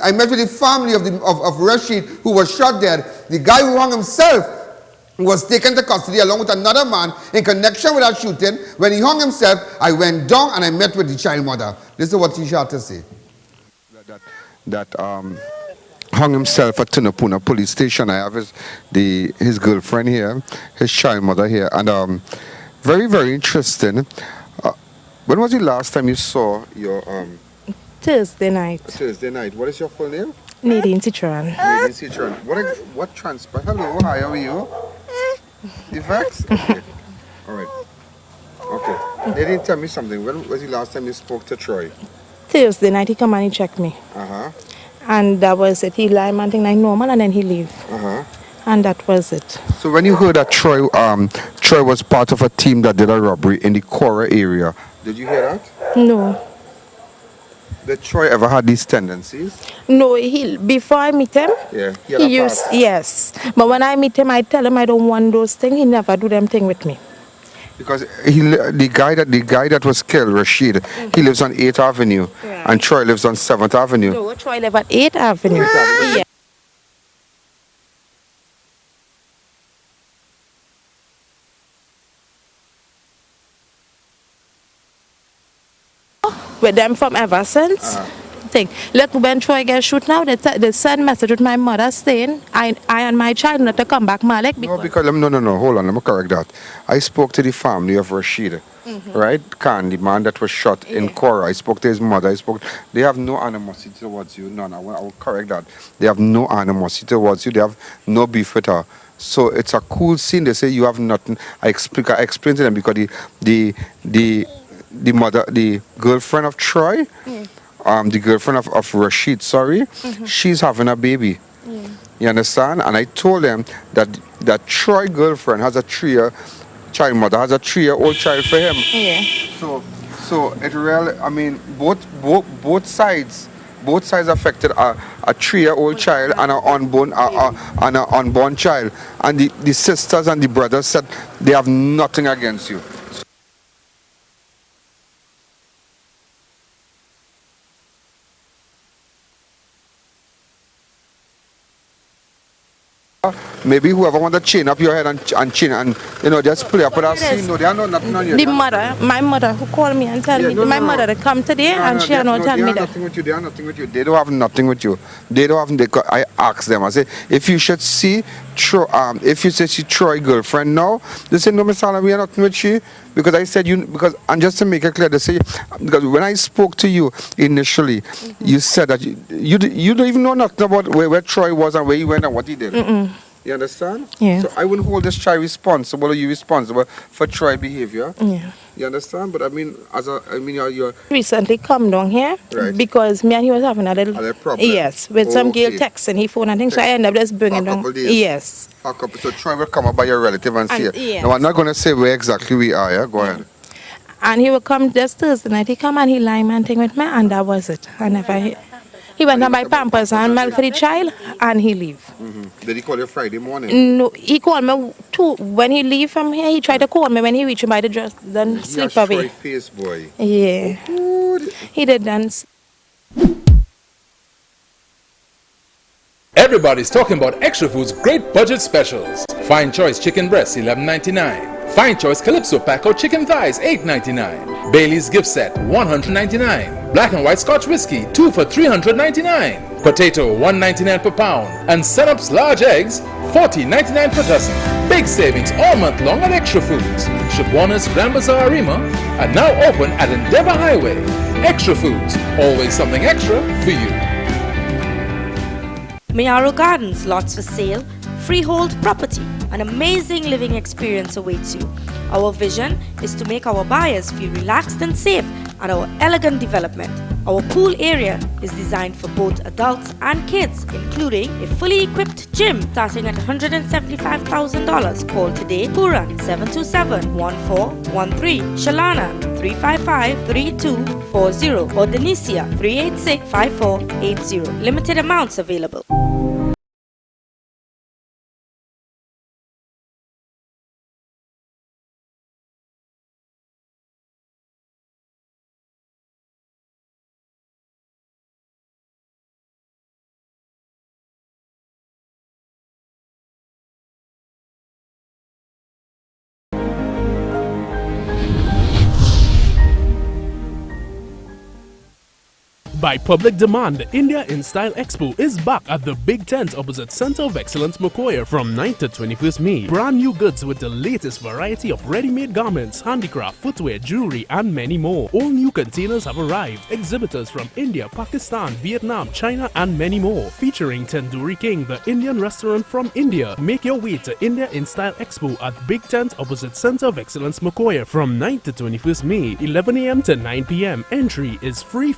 I met with the family of Rashid, who was shot dead. The guy who hung himself was taken to custody along with another man in connection with that shooting. When he hung himself, I went down and I met with the child mother. This is what he had to say. Hung himself at Tunapuna police station. I have his girlfriend here, his child mother here, and very, very interesting. When was the last time you saw your Thursday night. Thursday night. What is your full name? Nadine Citron. Nadine Citron. What transpired? Hello, hi, how are you? You vexed? Okay. All right. Okay. Nadine, tell me something. When was the last time you spoke to Troy? Thursday night, he come and he check me. Uh-huh. And that was it. He lie man thing like normal and then he leave. Uh-huh. And that was it. So when you heard that Troy was part of a team that did a robbery in the Cora area, did you hear that? No. Did Troy ever had these tendencies? No, before I meet him, he used, yes. But when I meet him, I tell him I don't want those things. He never do them thing with me. Because the guy that was killed, Rashid, he lives on 8th Avenue, and Troy lives on 7th Avenue. No, Troy lives on 8th Avenue. Yeah. With them from ever since. Look, when Troy gets shoot now, they send message with my mother saying, I and my child not to come back, Malik. No, hold on, let me correct that. I spoke to the family of Rashid, right? Khan, the man that was shot in Cora. I spoke to his mother. They have no animosity towards you. None. I will correct that. They have no animosity towards you. They have no beef with her. So it's a cool scene. They say you have nothing. I explain to them because the mother, the girlfriend of Troy, the girlfriend of Rashid, she's having a baby. You understand? And I told them that Troy girlfriend has a 3-year child mother, has a 3-year-old child for him. Yeah. So it really, I mean, both sides affected a 3-year-old child and an unborn child. And the sisters and the brothers said they have nothing against you. Maybe whoever want to chain up your head and just play up with that scene. No, they are not nothing on you. My mother who called me and tell me, my mother to come today and she had not tell me that. They are nothing with you. They don't have nothing with you. I asked them, I say, if you should see Troy, Troy girlfriend now, they say, no, Miss Allen, we are nothing with you. Because I said and just to make it clear, they say, because when I spoke to you initially, you said that you don't even know nothing about where Troy was and where he went and what he did. You understand? Yeah. So I wouldn't hold this child responsible, or you responsible for Troy behavior. Yeah. You understand? But I mean, you're recently come down here because me and he was having a little problem. Yes, with some girl texting his phone and things. So I ended up just bringing down. Yes. So Troy will come up by your relative and see it. Yes. Now I'm not going to say where exactly we are. Yeah, go ahead. And he will come just Thursday night. He come and he lie man thing with me, and that was it. He went to buy Pampers and milk for the child, and he leave. Did he call you Friday morning? No, he called me too. When he leave from here, he tried to call me when he reached by the dress, then sleep away. Face boy. Yeah. He did dance. Everybody's talking about Extra Food's great budget specials. Fine Choice Chicken Breast, $11.99. Fine Choice Calypso Pack or Chicken Thighs, $8.99. Bailey's Gift Set, $199. Black and White Scotch Whiskey, 2 for $399. Potato, $1.99 per pound. And Senup's Large Eggs, $40.99 per dozen. Big savings all month long at Extra Foods. Shipwana's Grand Bazaar Arima are now open at Endeavour Highway. Extra Foods, always something extra for you. Mayaro Gardens, lots for sale, freehold property. An amazing living experience awaits you. Our vision is to make our buyers feel relaxed and safe at our elegant development. Our pool area is designed for both adults and kids, including a fully equipped gym starting at $175,000. Call today. Puran 727-1413, Shalana 355-3240 or Denicia 386-5480. Limited amounts available. By public demand, the India in Style Expo is back at the Big Tent opposite Center of Excellence Mokoya from 9th to 21st May. Brand new goods with the latest variety of ready-made garments, handicraft, footwear, jewelry, and many more. All new containers have arrived. Exhibitors from India, Pakistan, Vietnam, China, and many more. Featuring Tandoori King, the Indian restaurant from India. Make your way to India in Style Expo at Big Tent opposite Center of Excellence Mokoya from 9th to 21st May, 11 a.m. to 9 p.m. Entry is free.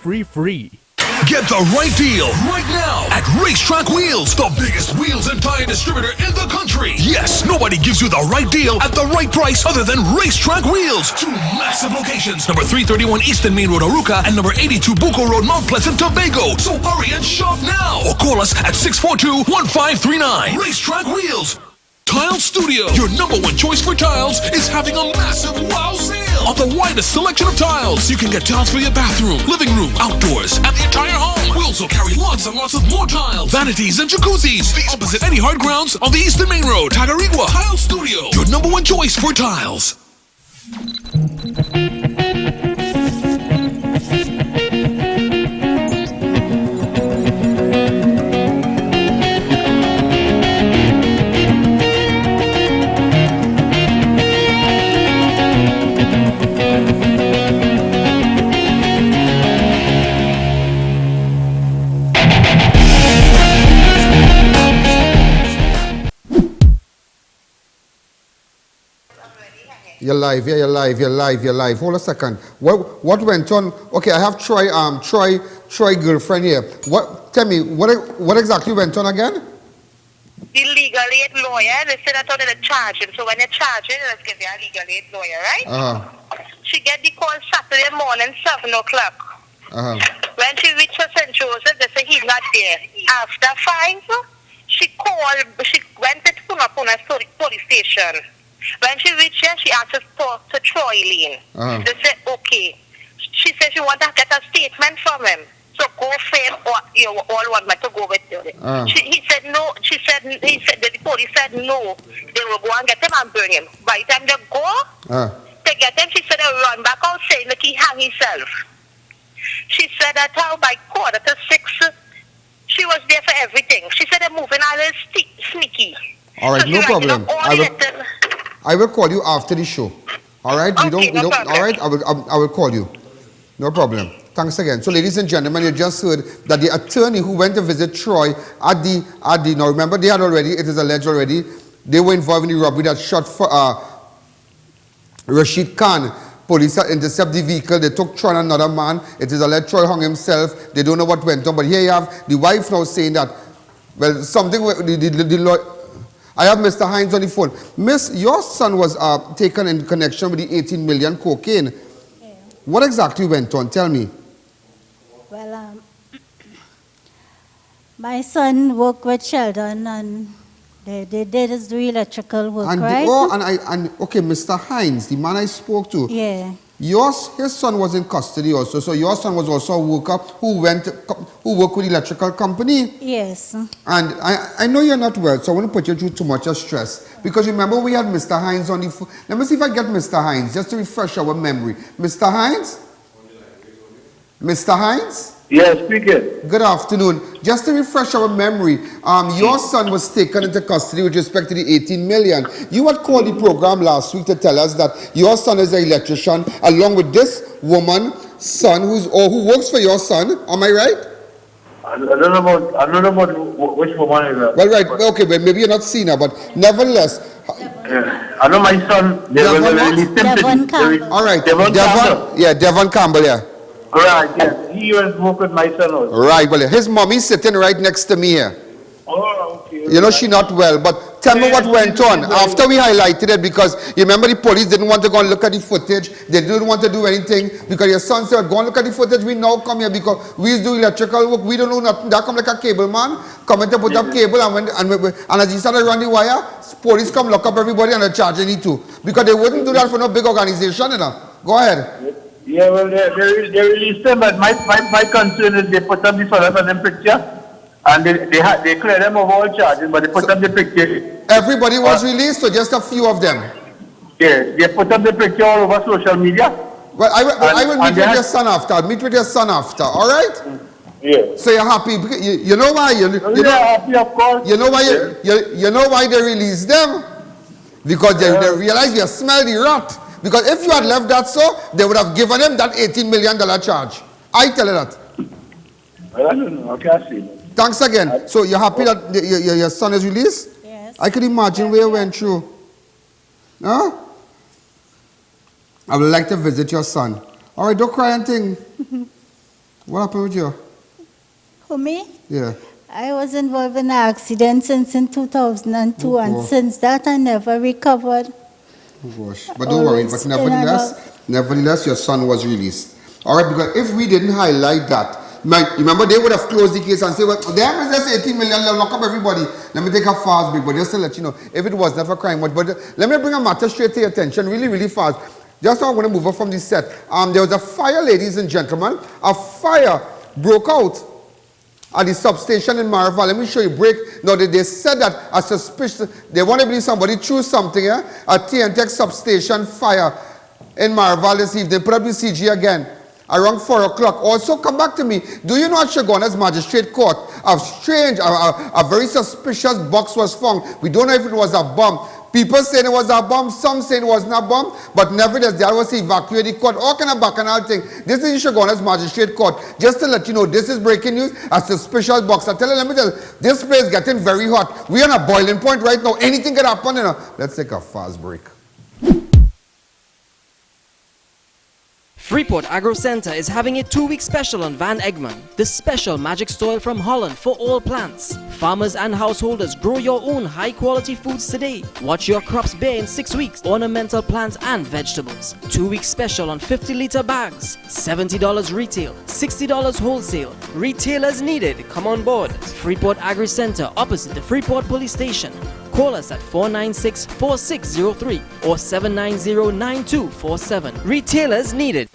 Get the right deal right now at Racetrack Wheels, the biggest wheels and tire distributor in the country. Yes, nobody gives you the right deal at the right price other than Racetrack Wheels. 2 massive locations, number 331 Eastern Main Road, Aruca, and number 82 Bucco Road, Mount Pleasant, Tobago. So hurry and shop now or call us at 642-1539. Racetrack Wheels. Tile Studio, your #1 choice for tiles, is having a massive wow sale on the widest selection of tiles. You can get tiles for your bathroom, living room, outdoors, and the entire home. We also carry lots and lots of more tiles, vanities, and jacuzzis. Opposite any hard grounds on the Eastern Main Road, Tagarigua. Tile Studio, your #1 choice for tiles. You're live. Hold a second. What went on? Okay, I have Troy girlfriend here. Tell me, what exactly went on again? The legal aid lawyer, they said that they're charging. So when they charge you, let's give you a legal aid lawyer, right? She get the call Saturday morning, 7 o'clock. When she reached St. Joseph, they say he's not there. After 5, she went to Puna police station. When she reached here, she asked us to talk to Troy Lane. They said, okay. She said she want to get a statement from him. So go for him, or you all want me to go with you. He said no. The police said no. They will go and get him and burn him. By the time they go, to get him, she said they run back out saying that he hang himself. She said that by 5:45, she was there for everything. She said they're moving all sneaky. All right, so no problem. I will call you after the show. All right? Okay, no problem. All right? I will call you. No problem. Thanks again. So, ladies and gentlemen, you just heard that the attorney who went to visit Troy at the now remember they had already, it is alleged already, they were involved in the robbery that shot for Rashid Khan. Police had intercepted the vehicle. They took Troy and another man. It is alleged Troy hung himself. They don't know what went on. But here you have the wife now saying that, well, something the lawyer. I have Mr. Hines on the phone. Miss, your son was taken in connection with the 18 million cocaine. Yeah. What exactly went on? Tell me. Well, my son worked with Sheldon and they did his electrical work, right? Okay, Mr. Hines, the man I spoke to. Yeah. His son was in custody also, so your son was also a worker who worked with the electrical company. Yes. And I know you're not well, so I want to put you through too much of stress. Because remember we had Mr. Hines on the phone. Let me see if I get Mr. Hines, just to refresh our memory. Mr. Hines? Mr. Hines? Yes, speaking. Good afternoon. Just to refresh our memory, your son was taken into custody with respect to the 18 million. You had called the program last week to tell us that your son is an electrician, along with this woman's son who works for your son. Am I right? I don't know about which woman is that. Well, right. Okay, well, maybe you're not seen her, but nevertheless. I know my son. Devon Campbell. All right. Devon Campbell, yeah. Right, yes. He was working with my son also. Right, well, his mommy sitting right next to me here. Oh, okay. You know, she not well, but tell me what went on after we highlighted it, because you remember the police didn't want to go and look at the footage. They didn't want to do anything because your son said, go and look at the footage. We now come here because we do electrical work. We don't know nothing. That come like a cable man, coming to put up cable, and as he started run the wire, police come lock up everybody and they charge any too. Because they wouldn't do that for no big organization, you know. Go ahead. Yeah, well, they released them, but my concern is they put up the fellas on them picture. And they cleared them of all charges, but they put up the picture. Everybody was released, or just a few of them? Yeah, they put up the picture all over social media. Well, I will meet with your son after. I'll meet with your son after, all right? Yeah. So you're happy? You know why? You know, happy, of course. You know why? You know why they released them? Because they realized you smell the rot. Because if you had left that so, they would have given him that $18 million charge. I tell you that. Well, I don't know. I can't see. Thanks again. So you're happy that your son is released? Yes. I could imagine where you went through. Huh? I would like to visit your son. All right, don't cry and think. What happened with you? Who, me? Yeah. I was involved in an accident since in 2002, and since that I never recovered. Oh gosh. But don't worry. But nevertheless, your son was released. All right, because if we didn't highlight that, remember, they would have closed the case and say, well, there is just 18 million, they'll lock up everybody. Let me take a fast break, but just to let you know, if it was never crime. But let me bring a matter straight to your attention, really, really fast. Just now I'm going to move up from the set. There was a fire, ladies and gentlemen. A fire broke out at the substation in Marval. Let me show you break. Now, they said that a suspicious, they want to believe somebody threw something here, a TNTX substation fire in Marval this evening. Put up the CG again. Around 4 o'clock. Also, come back to me. Do you know at Chaguanas Magistrate Court, a very suspicious box was found. We don't know if it was a bomb. People saying it was a bomb, some saying it was not a bomb, but nevertheless, there was evacuated court. All kind of bacchanal thing. This is Chaguanas Magistrate Court. Just to let you know, this is breaking news. A suspicious box. Let me tell you, this place is getting very hot. We're on a boiling point right now. Anything can happen, you know. Let's take a fast break. Freeport Agro Center is having a 2-week special on Van Egmond, the special magic soil from Holland for all plants. Farmers and householders, grow your own high-quality foods today. Watch your crops bear in 6 weeks, ornamental plants and vegetables. 2-week special on 50-liter bags, $70 retail, $60 wholesale. Retailers needed, come on board. Freeport Agri Center opposite the Freeport Police Station. Call us at 496-4603 or 790-9247. Retailers needed.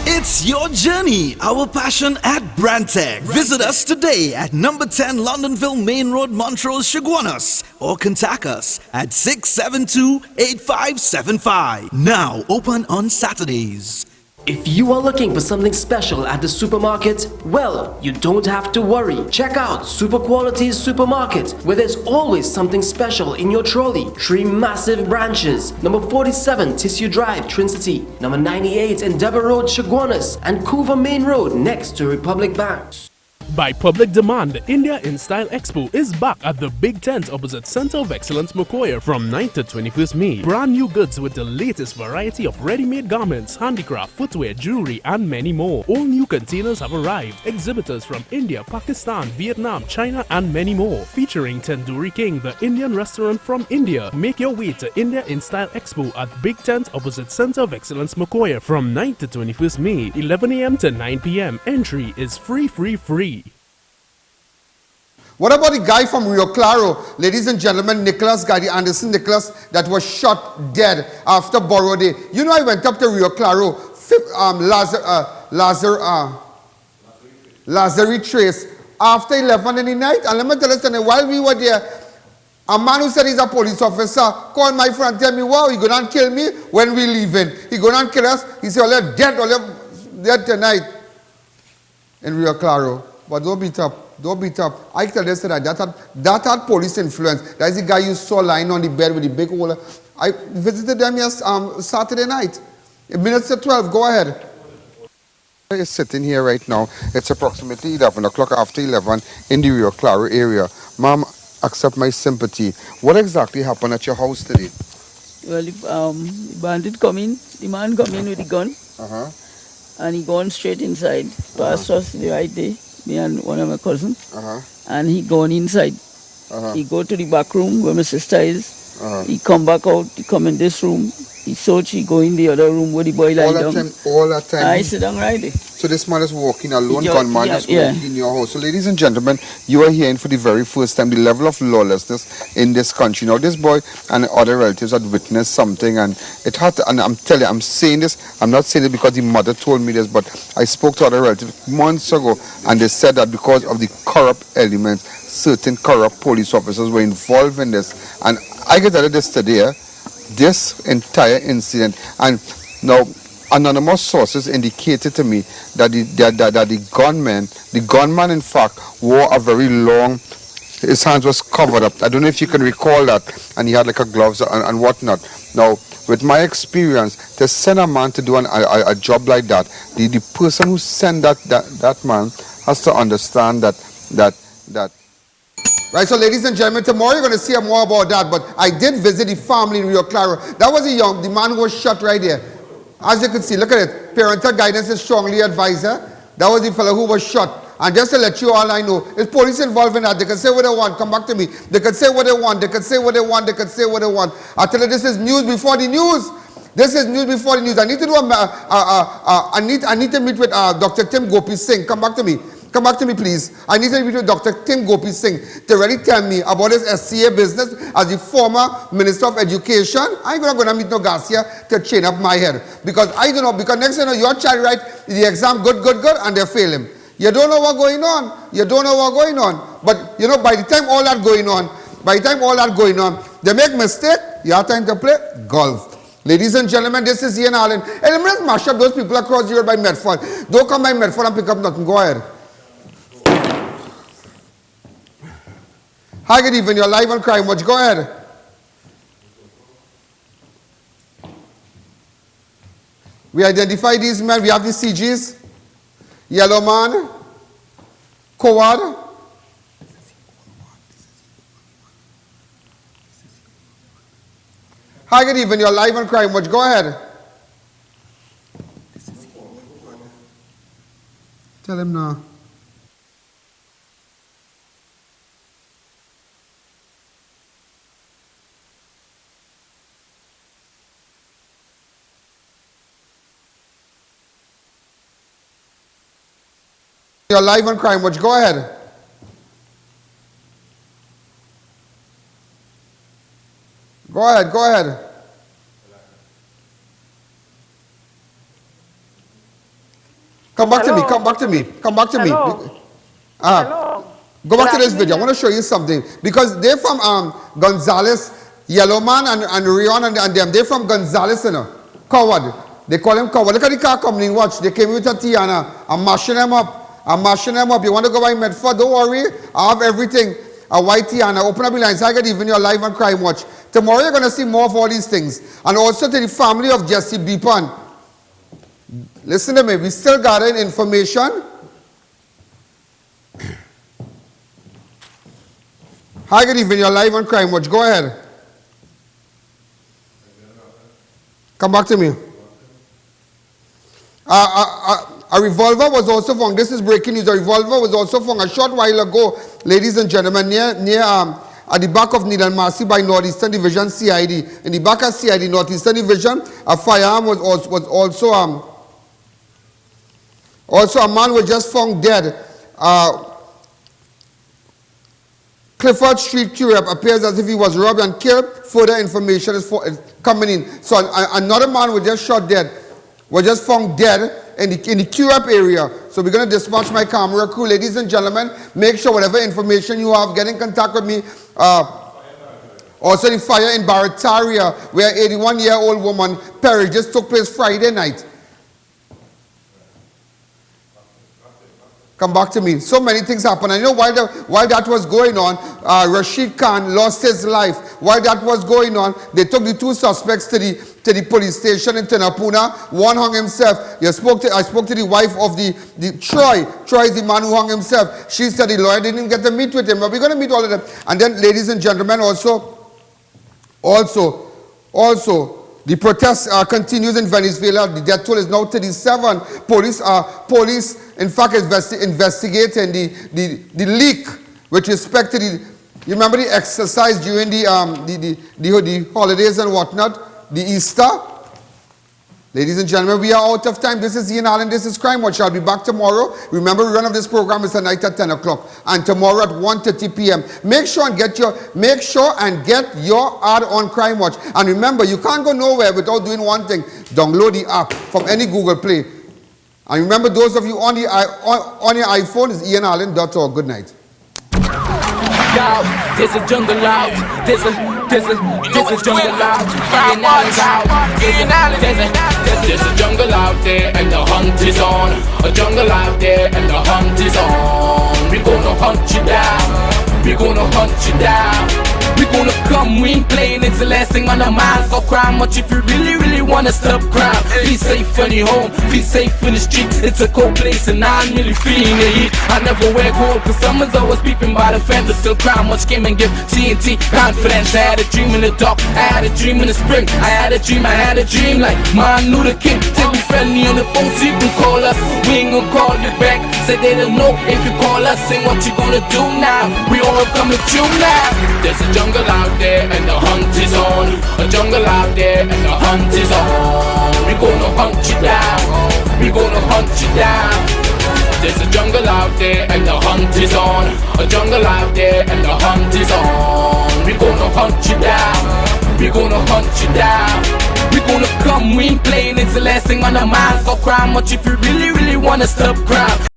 It's your journey, our passion at Brandtech. Visit us today at number 10 Londonville Main Road, Montrose, Chaguanas, or contact us at 672-8575. Now open on Saturdays. If you are looking for something special at the supermarket, well, you don't have to worry. Check out Super Qualities Supermarket, where there's always something special in your trolley. 3 massive branches, number 47 Tissue Drive, Trinity, number 98 Endeavour Road, Chaguanas, and Couva Main Road next to Republic Bank. By public demand, the India in Style Expo is back at the Big Tent opposite Center of Excellence, Mokoya from 9th to 21st May. Brand new goods with the latest variety of ready-made garments, handicraft, footwear, jewelry, and many more. All new containers have arrived. Exhibitors from India, Pakistan, Vietnam, China, and many more. Featuring Tandoori King, the Indian restaurant from India. Make your way to India in Style Expo at Big Tent opposite Center of Excellence, Mokoya from 9th to 21st May, 11 a.m. to 9 p.m. Entry is free. What about the guy from Rio Claro? Ladies and gentlemen, Nicholas, Guy Anderson Nicholas, that was shot dead after Borrow Day. You know, I went up to Rio Claro, Lazari Trace, after 11 in the night. And let me tell you something, while we were there, a man who said he's a police officer called my friend and tell me, wow, he's going to kill me when we leaving. He's going to kill us. He said, oh, they're dead. dead tonight in Rio Claro. But don't beat up. Don't beat up. I tell you that had police influence. That's the guy you saw lying on the bed with the big hole. I visited them Saturday night. Minutes to 12. Go ahead. Is sitting here right now. It's approximately 11 o'clock after 11 in the Rio Claro area. Ma'am, accept my sympathy. What exactly happened at your house today? Well, the bandit come in, the man come in with the gun, and he gone straight inside, past us the right day, me and one of my cousins, and he gone inside. He go to the back room where my sister is, he come back out, he come in this room, he search, he go in the other room where the boy lie down. All that time? I sit down right there. So this man is walking alone, gunman is walking in your house. So ladies and gentlemen, you are hearing for the very first time the level of lawlessness in this country. Now this boy and other relatives had witnessed something, and it had to, and I'm telling you, I'm saying this, I'm not saying it because the mother told me this, but I spoke to other relatives months ago, and they said that because of the corrupt elements, certain corrupt police officers were involved in this. And I get out of this today, this entire incident, and now anonymous sources indicated to me that the gunman in fact wore a very long, his hands was covered up. I don't know if you can recall that, and he had like a gloves and whatnot. Now, with my experience, to send a man to do a job like that, the person who sent that man has to understand that. Right, so ladies and gentlemen, tomorrow you're going to see more about that, but I did visit the family in Rio Claro. That was the man who was shot right there. As you can see, look at it. Parental guidance is strongly advised. That was the fellow who was shot. And just to let you all I know, is police involved in that? They can say what they want. Come back to me. They can say what they want. They can say what they want. They can say what they want. I tell you, this is news before the news. This is news before the news. I need to do I need to meet with Dr. Tim Gopi Singh. Come back to me. Come back to me, please. I need to meet with Dr. Tim Gopi Singh to really tell me about his SCA business as the former Minister of Education. I ain't going to meet no Garcia to chain up my head. Because I don't know, because next thing you know, your child write the exam good, and they fail him. You don't know what's going on. You don't know what's going on. But, you know, by the time all that going on, they make mistake, you have time to play golf. Ladies and gentlemen, this is I.A.N. And let's mash up those people across the road by Medford. Don't come by Medford and pick up nothing. Go ahead. Hi, good evening. You're live on Crime Watch. Go ahead. We identify these men. We have the CGs. Yellow man. Coward. Hi, good evening. You're live on Crime Watch. Go ahead. Tell him now. You're live on Crime Watch. Go ahead. Go ahead. Go ahead. Come back to me. Come back to me. Come back to me. Go back to this video. I want to show you something. Because they're from Gonzales, Yellow Man and Rion and them. They're from Gonzales, you know. Coward. They call him Coward. Look at the car coming in. Watch. They came with a Tiana. I'm mashing them up. You want to go by Medford? Don't worry. I have everything. A white Tiana. Open up the lines. I get even your live on Crime Watch. Tomorrow you're going to see more of all these things. And also to the family of Jesse Beepan. Listen to me. We still gathering information. Hi, good evening. You're live on Crime Watch. Go ahead. Come back to me. A revolver was also found. This is breaking news. A revolver was also found a short while ago, ladies and gentlemen, near at the back of Needle Marcy by Northeastern Division CID. In the back of CID, Northeastern Division, a firearm was also a man was just found dead. Clifford Street Curab appears as if he was robbed and killed. Further information is coming in. So another man was just shot dead, was just found dead in the Curab area. So we're going to dispatch my camera crew. Ladies and gentlemen, make sure whatever information you have, get in contact with me. Also the fire in Barataria, where 81-year-old woman perished, just took place Friday night. Come back to me. So many things happen. And you know, while that was going on, Rashid Khan lost his life. While that was going on, they took the 2 suspects to the police station in Tenapuna. One hung himself. I spoke to the wife of the Troy. Troy is the man who hung himself. She said the lawyer didn't get to meet with him. But we're going to meet all of them. And then, ladies and gentlemen, also, the protest continues in Venezuela. The death toll is now 37. Police, in fact, investigating the leak with respect to the. You remember the exercise during the holidays and whatnot, the Easter. Ladies and gentlemen, we are out of time. This is Ian Allen. This is Crime Watch. I'll be back tomorrow. Remember, the run of this program is tonight at 10 o'clock and tomorrow at 1:30 p.m. Make sure and get your ad on Crime Watch. And remember, you can't go nowhere without doing one thing: download the app from any Google Play. And remember, those of you on your iPhone, is ianallen.org. Good night. There's a jungle out. There's a jungle out. Ian Allen's out. There's a jungle out there and the hunt is on. A jungle out there and the hunt is on. We gonna hunt you down. We gonna hunt you down. We gonna come, we ain't playing, it's the last thing on our minds. Go crime much if you really wanna stop crime. Be safe in your home, be safe in the street. It's a cold place and I'm really feeling the heat. I never wear gold cause someone's always peeping by the fence. But still crime much came and give TNT confidence. I had a dream in the dark, I had a dream in the spring. I had a dream like Martin Luther King. Take me friendly on the phone so you can call us. We ain't gonna call you back. Say they don't know if you call us. Say what you gonna do now. We all coming through now. There's a jungle out there and the hunt is on. A jungle out there and the hunt is on. We gonna hunt you down. We gonna hunt you down. There's a jungle out there and the hunt is on. A jungle out there and the hunt is on. We gonna hunt you down. We gonna hunt you down. We gonna come, we ain't playing, it's the last thing on our minds. Go crime much if you really wanna stop crime.